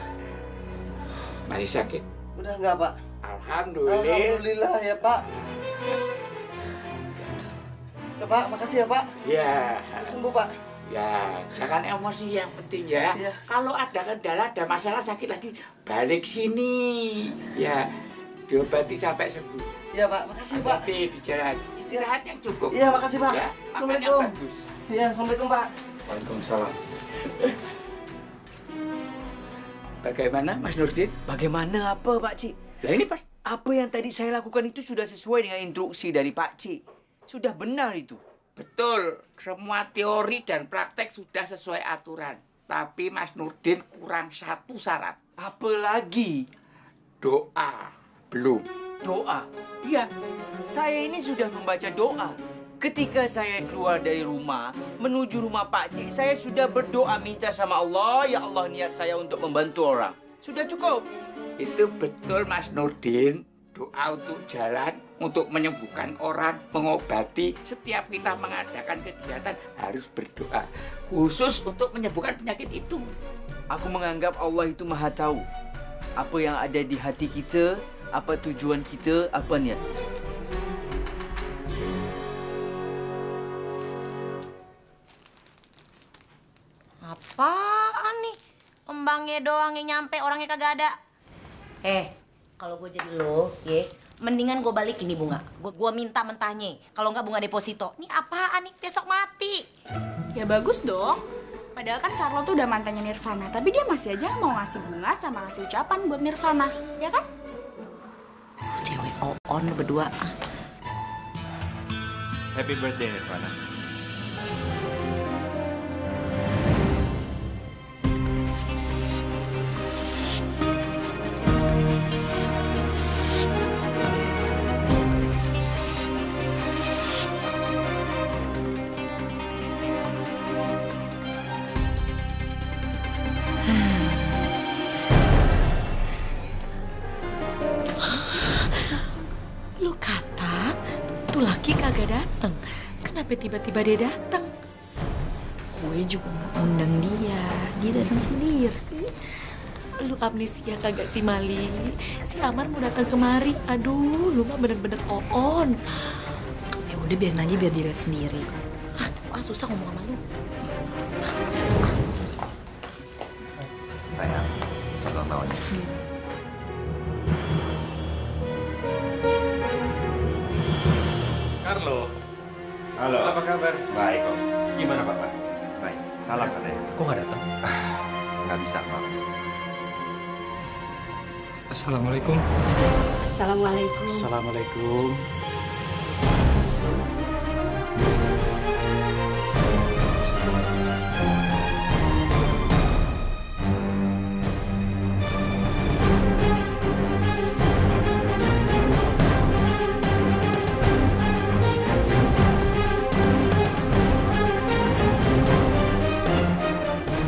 Masih sakit? Udah enggak, Pak. Alhamdulillah ya, Pak. Ya, Pak, makasih ya, Pak. Ya. Udah sembuh, Pak. Ya, jangan emosi yang penting ya. Kalau ada kendala, ada masalah sakit lagi, balik sini. Ya, diobati sampai sembuh. Iya, Pak. Makasih, Pak. Hati di jalan. Istirahat yang cukup. Iya, makasih, Pak. Ya, makan yang bagus. Iya, Assalamualaikum, Pak. Waalaikumsalam. Bagaimana, Mas Nurdin? Bagaimana apa, Pak Cik? Lah ini pas. Apa yang tadi saya lakukan itu sudah sesuai dengan instruksi dari Pak Cik. Sudah benar itu. Betul, semua teori dan praktek sudah sesuai aturan. Tapi Mas Nurdin kurang satu syarat. Apa lagi? Doa. Belum. Doa? Iya. Saya ini sudah membaca doa. Ketika saya keluar dari rumah, menuju rumah Pak Cik, saya sudah berdoa minta sama Allah, ya Allah niat saya untuk membantu orang. Sudah cukup. Itu betul Mas Nurdin. Doa untuk jalan, untuk menyembuhkan orang, mengobati. Setiap kita mengadakan kegiatan harus berdoa. Khusus untuk menyembuhkan penyakit itu. Aku menganggap Allah itu maha tahu. Apa yang ada di hati kita, apa tujuan kita, apa niat. Apaan nih? Kembangnya doang yang nyampe, orangnya kagak ada. Kalau gue jadi lo, mendingan gue balik ini bunga. Gue minta mentahnya. Kalau nggak bunga deposito. Ini apaan nih? Besok mati. Ya bagus dong. Padahal kan Carlo tuh udah mantannya Nirvana. Tapi dia masih aja mau ngasih bunga sama ngasih ucapan buat Nirvana. Ya kan? Cewek on berdua. Happy birthday, Nirvana. Lu kata tuh laki kagak datang. Kenapa tiba-tiba dia datang? Gue juga nggak undang dia. Dia datang sendiri. Lu amnesia kagak sih Mali? Si Amar mau datang kemari. Aduh, lu mah bener-bener on. Ya udah biarin aja biar dia lihat sendiri. Susah ngomong sama lu. Sayang, selamat tahun. Carlo. Halo. Apa kabar? Baik, Om. Gimana Bapak? Baik. Salam katanya. Kok nggak datang? Nggak bisa, Pak. Assalamualaikum. Assalamualaikum. Assalamualaikum.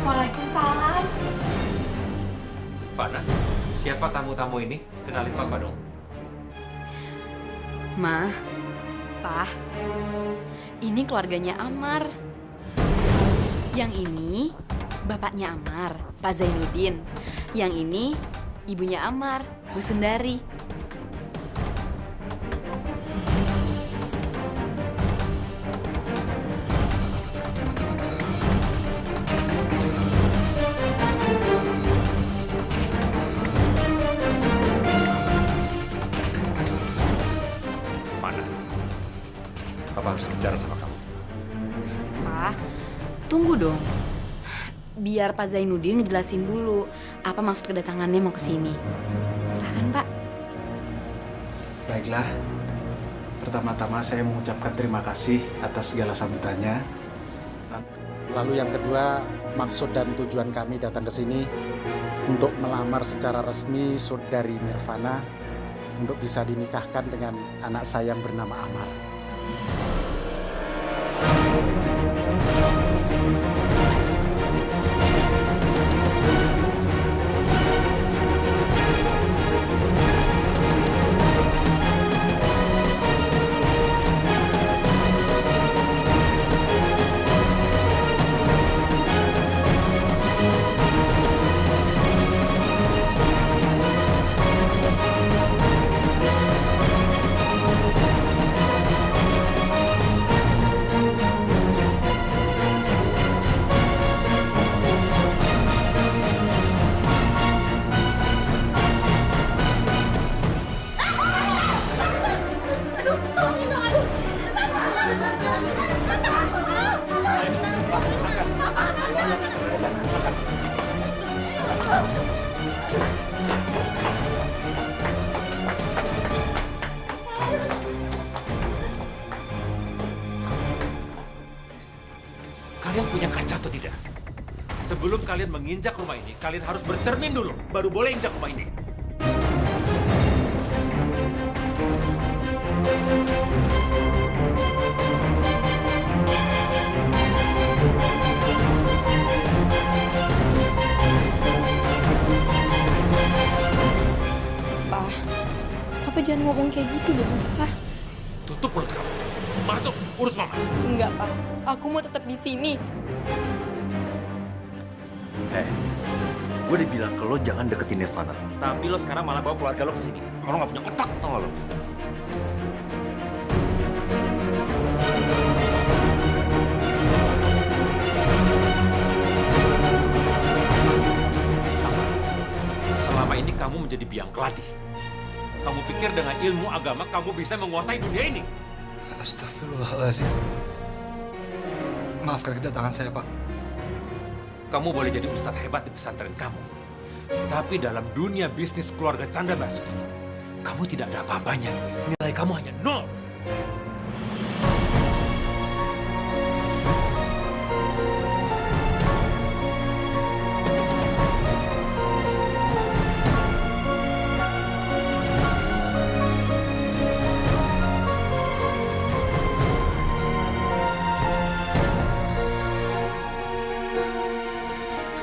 Waalaikumsalam. Fana, siapa tamu-tamu ini? Kenalin Papa dong. Ma, Pak, ini keluarganya Amar. Yang ini bapaknya Amar, Pak Zainuddin. Yang ini ibunya Amar, Bu Sundari. Fana, Papa harus bicara sama kamu. Pak, tunggu dong. Biar Pak Zainuddin ngejelasin dulu apa maksud kedatangannya mau ke sini. Silakan, Pak. Baiklah, pertama-tama saya mengucapkan terima kasih atas segala sambutannya. Lalu yang kedua, maksud dan tujuan kami datang ke sini untuk melamar secara resmi saudari Nirvana untuk bisa dinikahkan dengan anak saya yang bernama Amar. Kalian punya kaca atau tidak? Sebelum kalian menginjak rumah ini, kalian harus bercermin dulu, baru boleh injak rumah ini. Pak, Papa jangan ngomong kayak gitu dong, Pak. Tutup mulut kamu. Masuk, urus mama. Enggak, Pak. Aku mau tetap di sini. Gue dibilang ke lo jangan deketin Nirvana. Tapi lo sekarang malah bawa keluarga lo ke sini. Lo nggak punya otak, tau gak lo? Selama ini kamu menjadi biang keladi. Kamu pikir dengan ilmu agama kamu bisa menguasai dunia ini? Astagfirullahaladzim. Maafkan kedatangan saya, Pak. Kamu boleh jadi ustadz hebat di pesantren kamu. Tapi dalam dunia bisnis keluarga Chandra Basuki, kamu tidak ada apa-apanya. Nilai kamu hanya 0.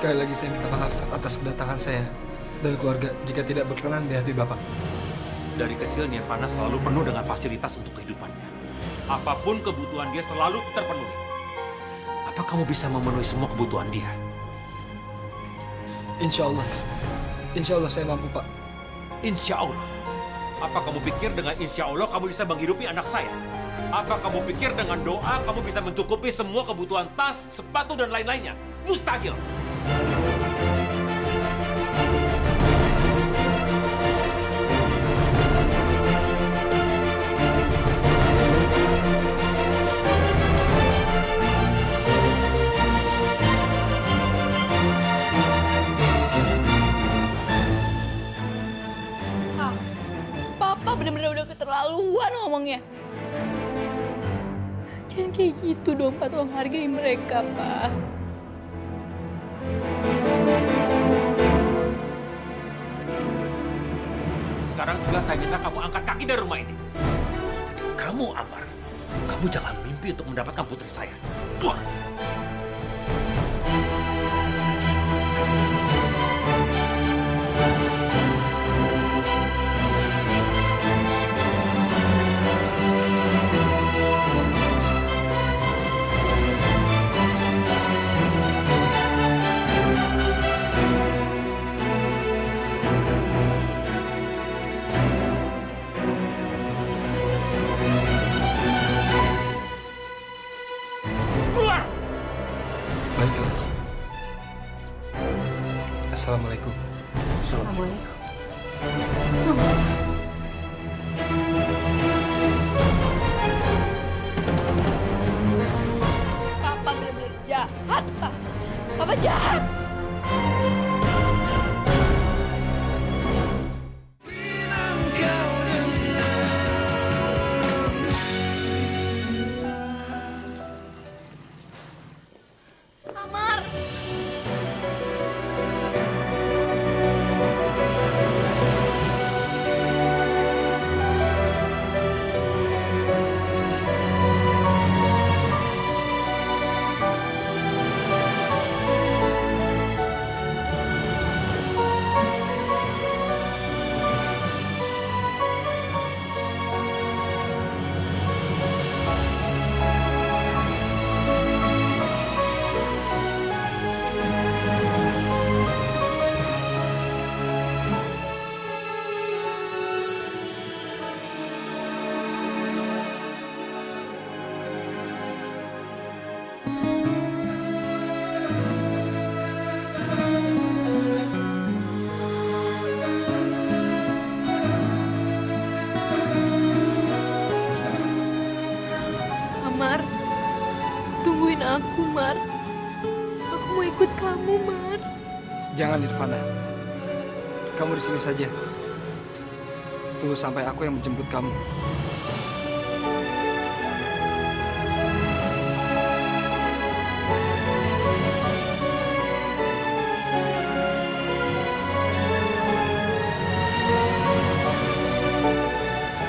Sekali lagi saya minta maaf atas kedatangan saya dan keluarga jika tidak berkenan di hati Bapak. Dari kecil Nirvana selalu penuh dengan fasilitas untuk kehidupannya. Apapun kebutuhan dia selalu terpenuhi. Apa kamu bisa memenuhi semua kebutuhan dia? Insya Allah saya mampu, Pak. Insya Allah. Apa kamu pikir dengan insya Allah kamu bisa menghidupi anak saya? Apa kamu pikir dengan doa kamu bisa mencukupi semua kebutuhan tas, sepatu, dan lain-lainnya? Mustahil. Papa bener-bener udah keterlaluan ngomongnya. Jangan kayak gitu dong, Pak. Tolong hargai mereka, Pak. Sekarang juga saya minta kamu angkat kaki dari rumah ini. Dan kamu, Amar, kamu jangan mimpi untuk mendapatkan putri saya. Keluar. Assalamualaikum. Assalamualaikum. Papa benar-benar jahat, Pak. Papa jahat. Amar. Mar, tungguin aku, Mar. Aku mau ikut kamu, Mar. Jangan, Nirvana. Kamu di sini saja. Tunggu sampai aku yang menjemput kamu.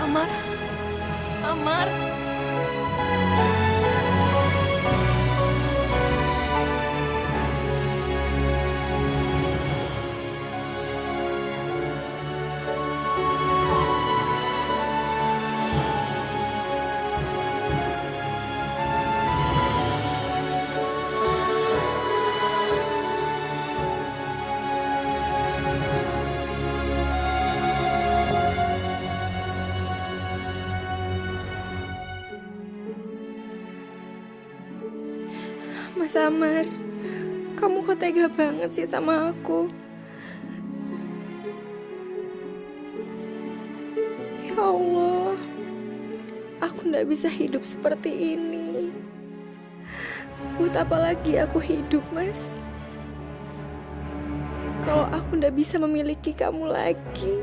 Amar. Amar. Mas Amar, kamu kok tega banget sih sama aku? Ya Allah, aku nggak bisa hidup seperti ini. Buat apa lagi aku hidup, Mas? Kalau aku nggak bisa memiliki kamu lagi.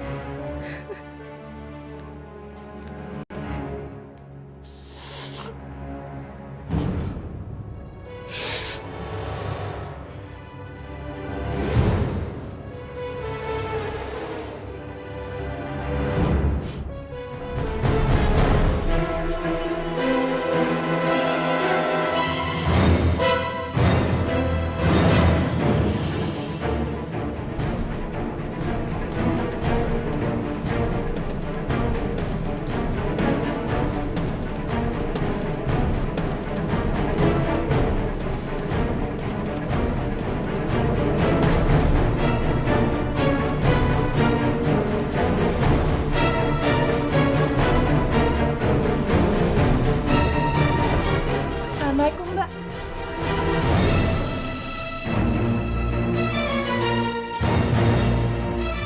Assalamualaikum, Mbak.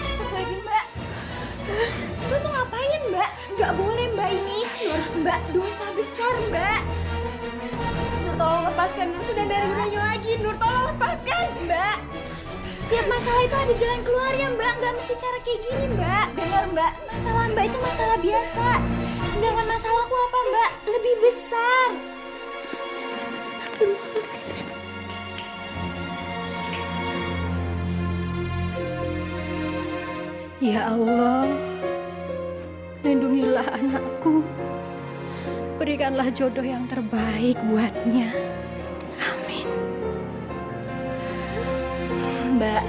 Astagfirullahaladzim, Mbak. Mbak mau ngapain, Mbak? Nggak boleh, Mbak, ini. Mbak, dosa besar, Mbak. Nur, tolong lepaskan. Nur sudah dari gunanya lagi. Nur, tolong lepaskan. Mbak, setiap masalah itu ada jalan keluarnya, Mbak. Nggak mesti cara kayak gini, Mbak. Dengar, Mbak. Masalah Mbak itu masalah biasa. Sedangkan masalahku apa, Mbak? Lebih besar. Ya Allah, lindungilah anakku. Berikanlah jodoh yang terbaik buatnya. Amin. Mbak,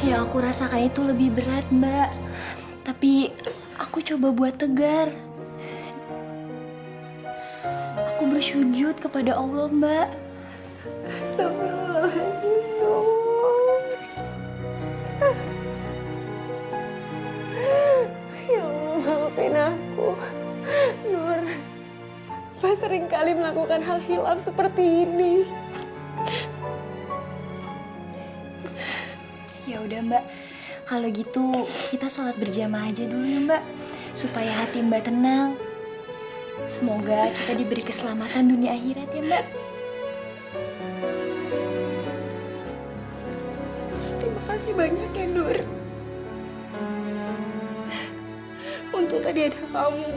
yang aku rasakan itu lebih berat, Mbak. Tapi aku coba buat tegar. Aku bersujud kepada Allah, Mbak. Astagfirullahaladzim, Nur. Ya Allah, maafin aku. Nur, Papa seringkali melakukan hal hilaf seperti ini. Ya udah Mbak, kalau gitu kita sholat berjamaah aja dulu ya Mbak, supaya hati Mbak tenang. Semoga kita diberi keselamatan dunia akhirat ya Mbak. Terima kasih banyak ya Nur. Untung tadi ada kamu.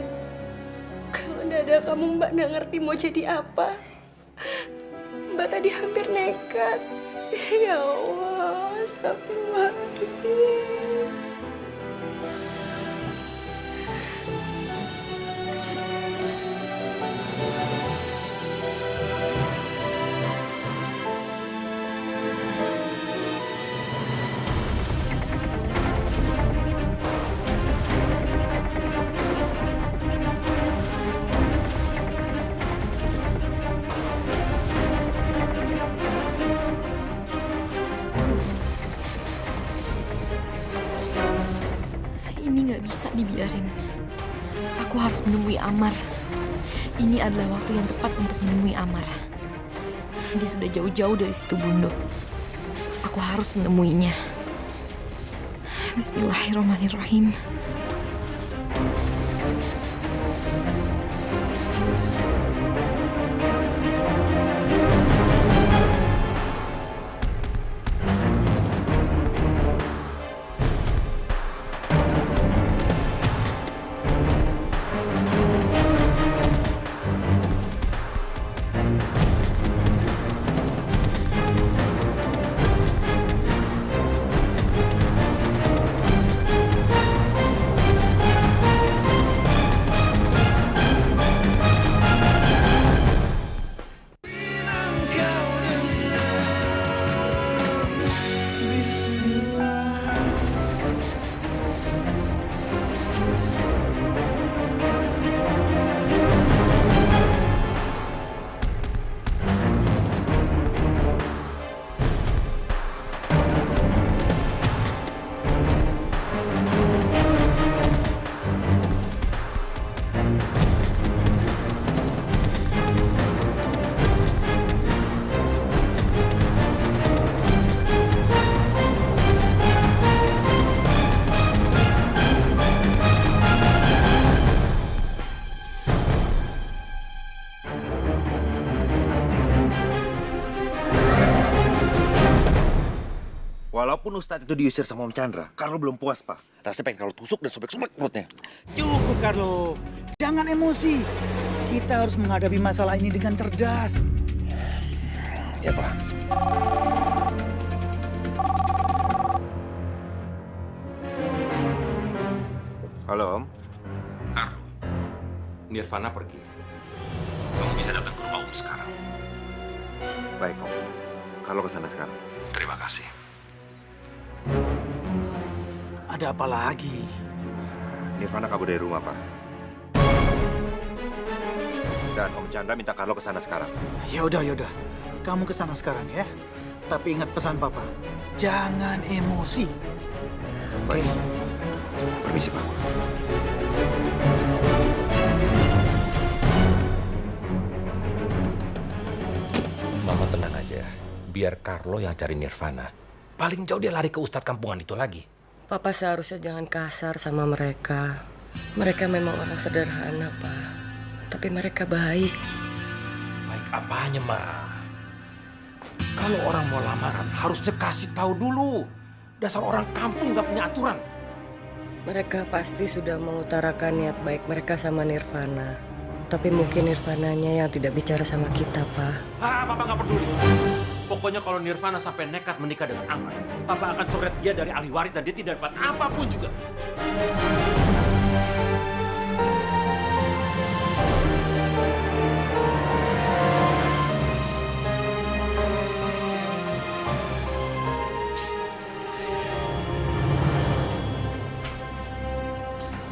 Kalau nggak ada kamu Mbak nggak ngerti mau jadi apa. Mbak tadi hampir nekat. Ya Allah, astagfirullahaladzim. Ini nggak bisa dibiarin. Aku harus menemui Amar. Ini adalah waktu yang tepat untuk menemui Amar. Dia sudah jauh-jauh dari situ Bundo. Aku harus menemuinya. Bismillahirrahmanirrahim. Walaupun Ustadz itu diusir sama Om Chandra, Carlo belum puas, Pak. Rasanya pengen Carlo tusuk dan sobek-sobek perutnya. Cukup, Carlo. Jangan emosi. Kita harus menghadapi masalah ini dengan cerdas. Ya, Pak. Halo, Om. Carlo, Nirvana pergi. Kamu bisa datang ke rumah Om sekarang. Baik, Om. Carlo kesana sekarang. Terima kasih. Ada apa lagi? Nirvana kabur dari rumah, Pak. Dan Om Chandra minta Carlo kesana sekarang. Yaudah. Kamu kesana sekarang ya. Tapi ingat pesan Papa. Jangan emosi. Baik. Permisi, Pak. Mama tenang aja. Biar Carlo yang cari Nirvana. Paling jauh dia lari ke ustadz kampungan itu lagi. Papa seharusnya jangan kasar sama mereka. Mereka memang orang sederhana, Pak. Tapi mereka baik. Baik apanya, Ma? Kalau orang mau lamaran, harusnya kasih tahu dulu. Dasar orang kampung nggak punya aturan. Mereka pasti sudah mengutarakan niat baik mereka sama Nirvana. Tapi mungkin Nirvananya yang tidak bicara sama kita, Pak. Papa nggak peduli. Pokoknya kalau Nirvana sampai nekat menikah dengan Amar, Papa akan coret dia dari ahli waris dan dia tidak dapat apapun juga.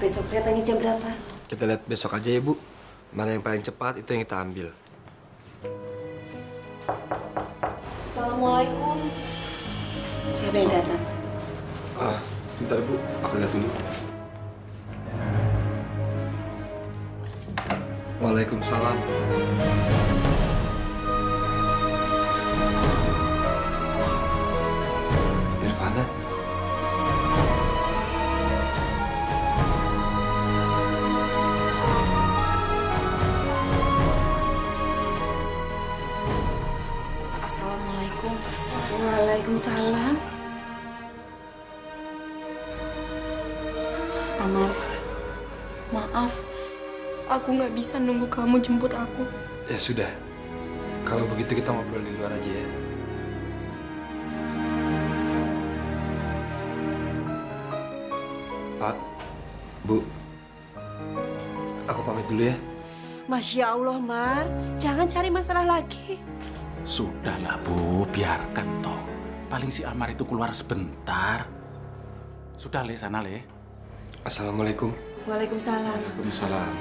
Besok datangnya jam berapa? Kita lihat besok aja ya, Bu. Mana yang paling cepat itu yang kita ambil. Assalamualaikum. Siapa yang datang? Bentar, Bu. Aku lihat dulu. Waalaikumsalam. Nirvana, Waalaikumsalam. Amar, maaf. Aku nggak bisa nunggu kamu jemput aku. Ya sudah. Kalau begitu kita ngobrol di luar aja ya. Pak, Bu, aku pamit dulu ya. Masya Allah, Mar. Jangan cari masalah lagi. Sudahlah Bu, biarkan toh. Paling si Amar itu keluar sebentar. Sudah Le, sana Le. Assalamualaikum. Waalaikumsalam. Waalaikumsalam.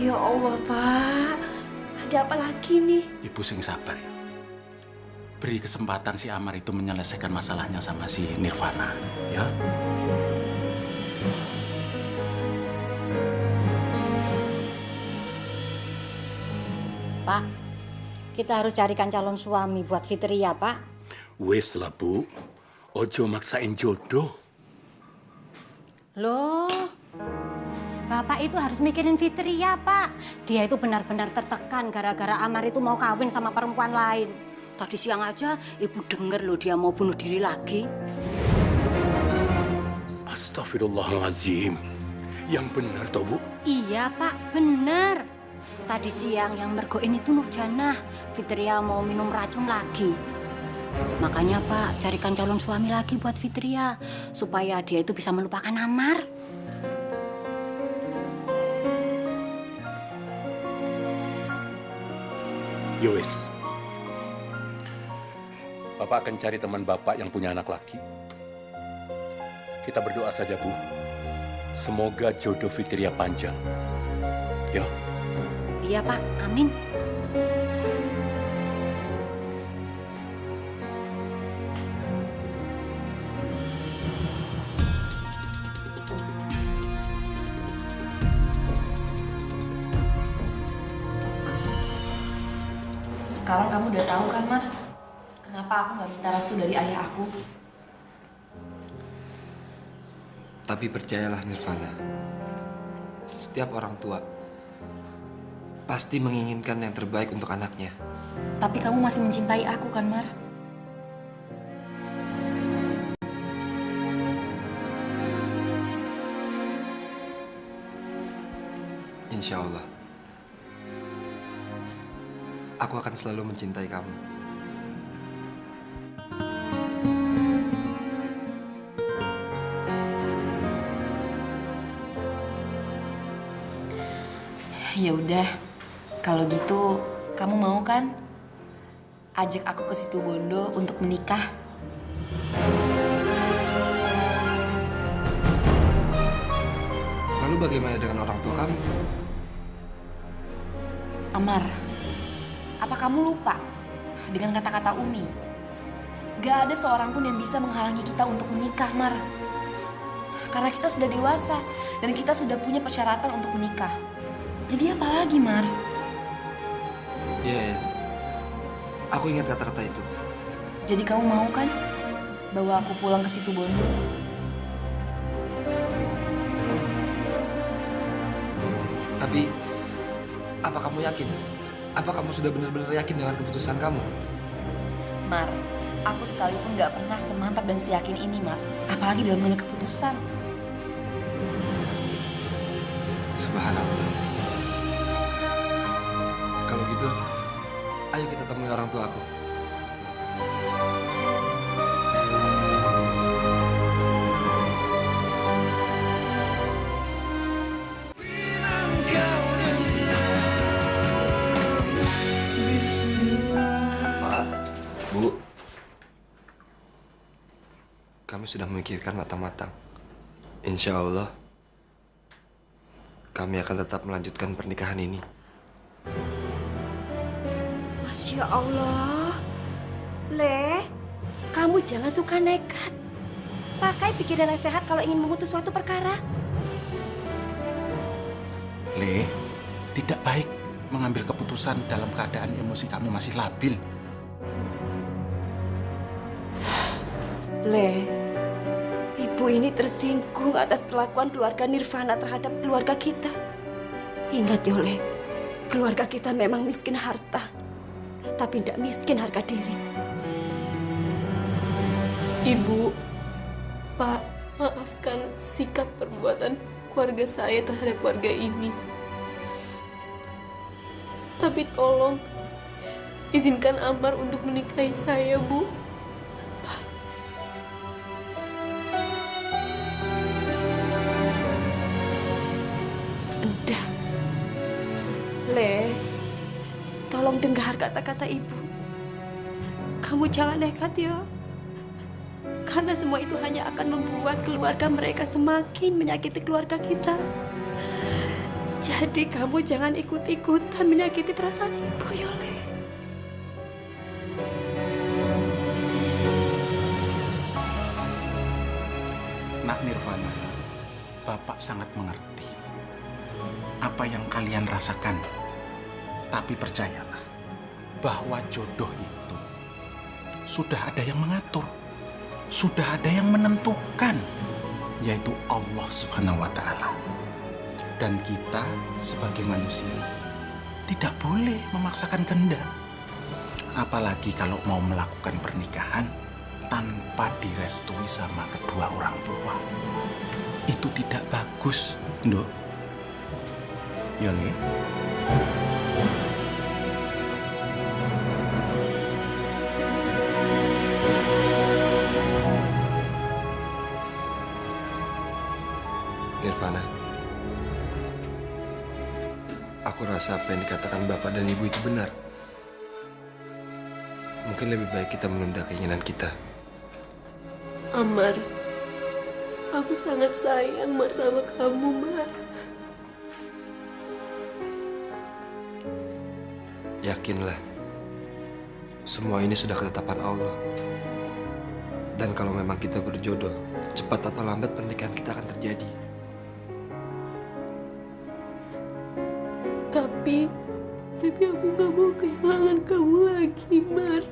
Ya Allah, Pak. Ada apa lagi nih? Ibu sing sabar ya. Beri kesempatan si Amar itu menyelesaikan masalahnya sama si Nirvana, ya. Pak, kita harus carikan calon suami buat Fitri ya, Pak. Wes lah Bu, ojo maksain jodoh. Loh, Bapak itu harus mikirin Fitri ya, Pak. Dia itu benar-benar tertekan gara-gara Amar itu mau kawin sama perempuan lain. Tadi siang aja Ibu denger loh dia mau bunuh diri lagi. Astagfirullahaladzim. Yang benar toh Bu? Iya, Pak, bener. Tadi siang yang mergoin itu Nurjanah. Fitria mau minum racun lagi. Makanya Pak, carikan calon suami lagi buat Fitria. Supaya dia itu bisa melupakan Amar. Yowes. Bapak akan cari teman Bapak yang punya anak laki. Kita berdoa saja, Bu. Semoga jodoh Fitria panjang. Ya. Iya, Pak. Amin. Sekarang kamu udah tahu kan, Mar? Kenapa aku nggak minta restu dari ayah aku? Tapi percayalah Nirvana, setiap orang tua pasti menginginkan yang terbaik untuk anaknya. Tapi kamu masih mencintai aku kan, Mar? Insya Allah, aku akan selalu mencintai kamu. Ya udah, kalau gitu kamu mau kan ajak aku ke situ Bondo untuk menikah? Lalu bagaimana dengan orang tua kamu? Amar, apa kamu lupa dengan kata-kata Umi? Gak ada seorang pun yang bisa menghalangi kita untuk menikah, Mar. Karena kita sudah dewasa dan kita sudah punya persyaratan untuk menikah. Jadi apa lagi, Mar? Iya, aku ingat kata-kata itu. Jadi kamu mau kan bawa aku pulang ke situ Bondo? Tapi, apa kamu yakin? Apa kamu sudah benar-benar yakin dengan keputusan kamu? Mar, aku sekalipun gak pernah semantap dan seyakin ini, Mar. Apalagi dalam mengambil keputusan. Subhanallah. Kalau gitu, ayo kita temui orang tua aku. Pak, Bu, kami sudah memikirkan matang-matang. Insya Allah, kami akan tetap melanjutkan pernikahan ini. Masya Allah. Le, kamu jangan suka nekat. Pakai pikiran yang sehat kalau ingin memutus suatu perkara. Le, tidak baik mengambil keputusan dalam keadaan emosi kamu masih labil. Le, ibu ini tersinggung atas perlakuan keluarga Nirvana terhadap keluarga kita. Ingat, Yole, Keluarga kita memang miskin harta, tapi tidak miskin harga diri. Ibu, Pak, maafkan sikap perbuatan keluarga saya terhadap keluarga ini. Tapi tolong, izinkan Amar untuk menikahi saya, Bu. Udah. Le, tolong dengar kata-kata ibu. Kamu jangan nekat ya. Karena semua itu hanya akan membuat keluarga mereka semakin menyakiti keluarga kita. Jadi kamu jangan ikut-ikutan menyakiti perasaan ibu ya, Le. Nak Nirvana, Bapak sangat mengerti apa yang kalian rasakan. Tapi percayalah bahwa jodoh itu sudah ada yang mengatur, sudah ada yang menentukan, yaitu Allah Subhanahu wa Ta'ala. Dan kita sebagai manusia tidak boleh memaksakan kehendak. Apalagi kalau mau melakukan pernikahan tanpa direstui sama kedua orang tua. Itu tidak bagus, Nduk. Yole. Nirvana, aku rasa apa yang dikatakan Bapak dan Ibu itu benar. Mungkin lebih baik kita menunda keinginan kita. Amar, aku sangat sayang Mar sama kamu, Mar. Yakinlah, semua ini sudah ketetapan Allah. Dan kalau memang kita berjodoh, cepat atau lambat pernikahan kita akan terjadi. Tapi aku gak mau kehilangan kamu lagi, Mar.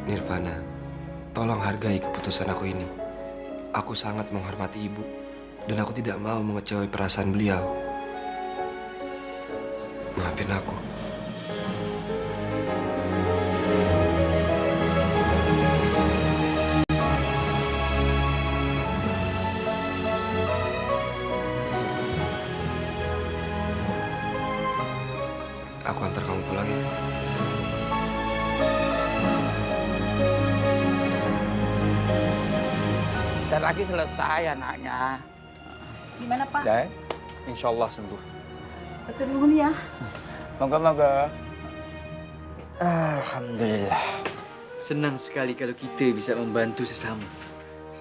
Nirvana, tolong hargai keputusan aku ini. Aku sangat menghormati Ibu, dan aku tidak mau mengecewakan perasaan beliau. Maafin aku. Aku antar kamu pulang ya. Bentar lagi selesai anaknya. Gimana, Pak? Dan insya Allah sembuh. Betul nuhun ya. Moga-moga. Alhamdulillah. Senang sekali kalau kita bisa membantu sesama.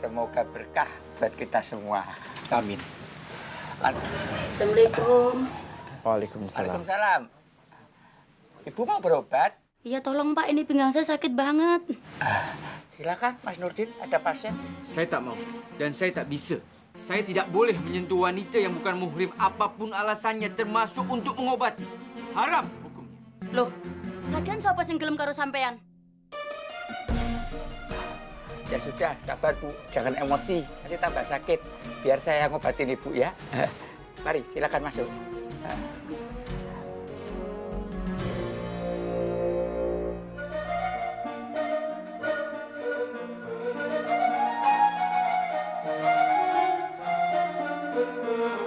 Semoga berkah buat kita semua. Amin. Assalamualaikum. Waalaikumsalam. Waalaikumsalam. Ibu mau berobat? Iya tolong Pak, ini pinggang saya sakit banget. Silakan Mas Nurdin, ada pasien. Saya tak mau dan saya tak bisa. Saya tidak boleh menyentuh wanita yang bukan muhrim apapun alasannya, termasuk untuk mengobati. Haram hukumnya. Loh, lagian siapa sing gelem karo sampean? Ya sudah, sabar Bu, jangan emosi, nanti tambah sakit. Biar saya ngobatin Ibu ya. Mari, silakan masuk.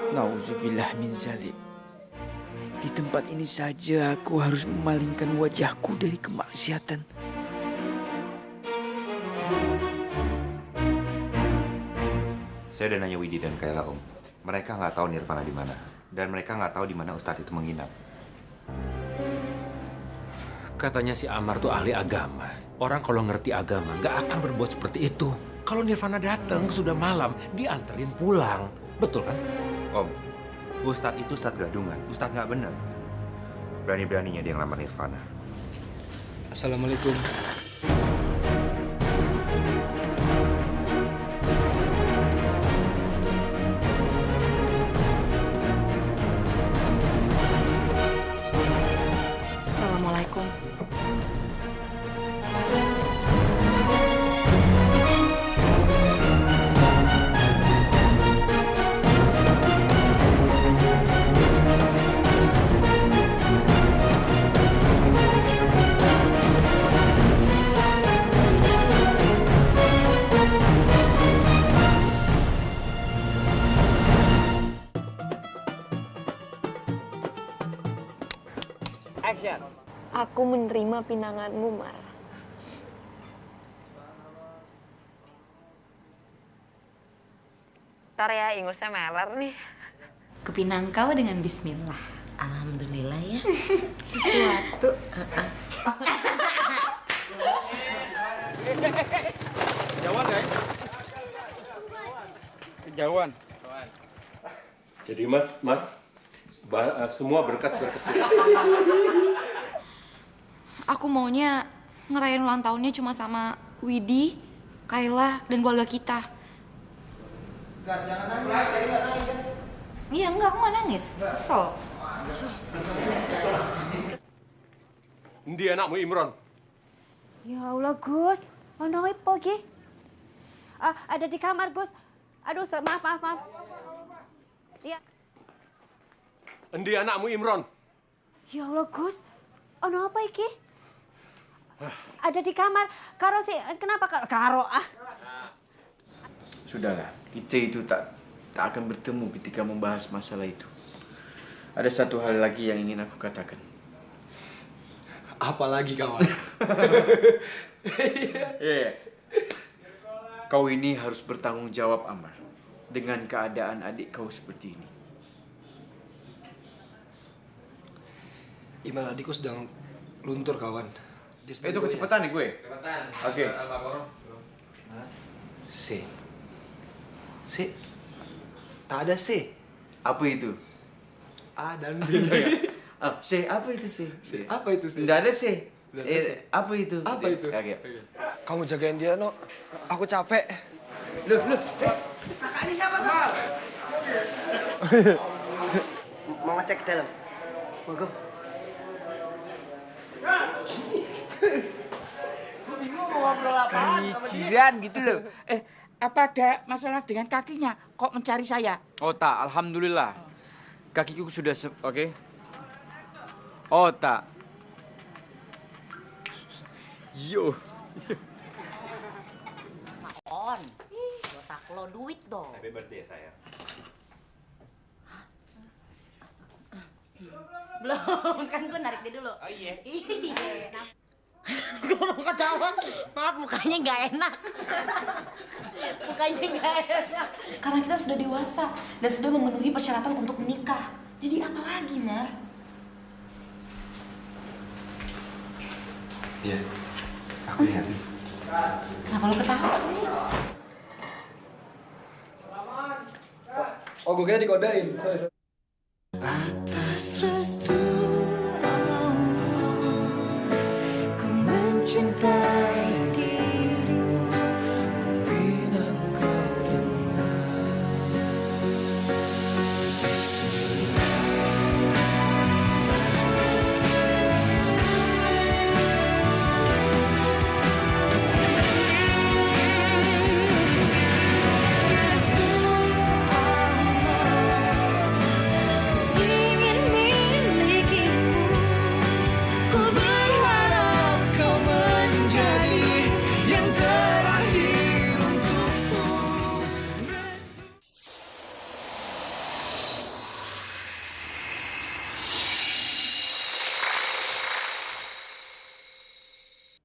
Nauzubillah min zalik. Di tempat ini saja aku harus memalingkan wajahku dari kemaksiatan. Saya udah nanya Widi dan Kayla, Om. Mereka nggak tahu Nirvana di mana. Dan mereka nggak tahu di mana Ustadz itu menginap. Katanya si Amar tuh ahli agama. Orang kalau ngerti agama nggak akan berbuat seperti itu. Kalau Nirvana datang sudah malam, dianterin pulang. Betul kan? Om, Ustadz itu Ustadz gadungan. Ustadz nggak benar. Berani-beraninya dia ngelamar Nirvana. Assalamualaikum. Assalamualaikum. Aku menerima pinanganmu, Mar. Ntar ya, ingusnya meler nih. Kupinang kau dengan bismillah. Alhamdulillah ya. Sesuatu. Kejauhan, guys. Kejauhan. Jadi Mas, semua berkas-berkas itu. Aku maunya ngerayain ulang tahunnya cuma sama Widi, Kayla, dan keluarga kita. Iya, enggak, aku nggak nangis. Kesel. Endi anakmu Imron? Ya Allah, Gus. Ono ipo iki? Ada di kamar, Gus. Aduh, maaf. Ya. Endi anakmu Imron? Ya Allah, Gus. Ono apa iki? Ada di kamar. Karo sih, kenapa karo? Sudahlah, kita itu tak akan bertemu ketika membahas masalah itu. Ada satu hal lagi yang ingin aku katakan. Apalagi kawan? Kau ini harus bertanggung jawab, Amar, dengan keadaan adik kau seperti ini. Iman adikku sedang luntur, kawan. Itu kecepatan nih gue. Oke. C. Tak ada C. Apa itu? A dan B. C, apa itu C? Apa itu C? Tidak ada C. Apa itu? Apa itu? Oke. Kamu jagain dia, No. Aku capek. Loh. Kakak ini siapa tuh? Mau ngecek ke dalam. Monggo. Bingung mau ngobrol apa? Jiran gitu loh. Apa ada masalah dengan kakinya? Kok mencari saya? Oh tak, alhamdulillah. Kakiku sudah oke. Oh tak. Yo. On. Otak lo duit dong. Happy birthday sayang. Belum, kan gue narik dia dulu. Oh iya. Iya. Gue mau ketawa, maaf mukanya nggak enak. Mukanya nggak enak. Karena kita sudah dewasa dan sudah memenuhi persyaratan untuk menikah. Jadi apa lagi, Mar? Iya, aku ingatin. Kenapa lo ketawa sih? Oh, gue kira dikodain. Sorry.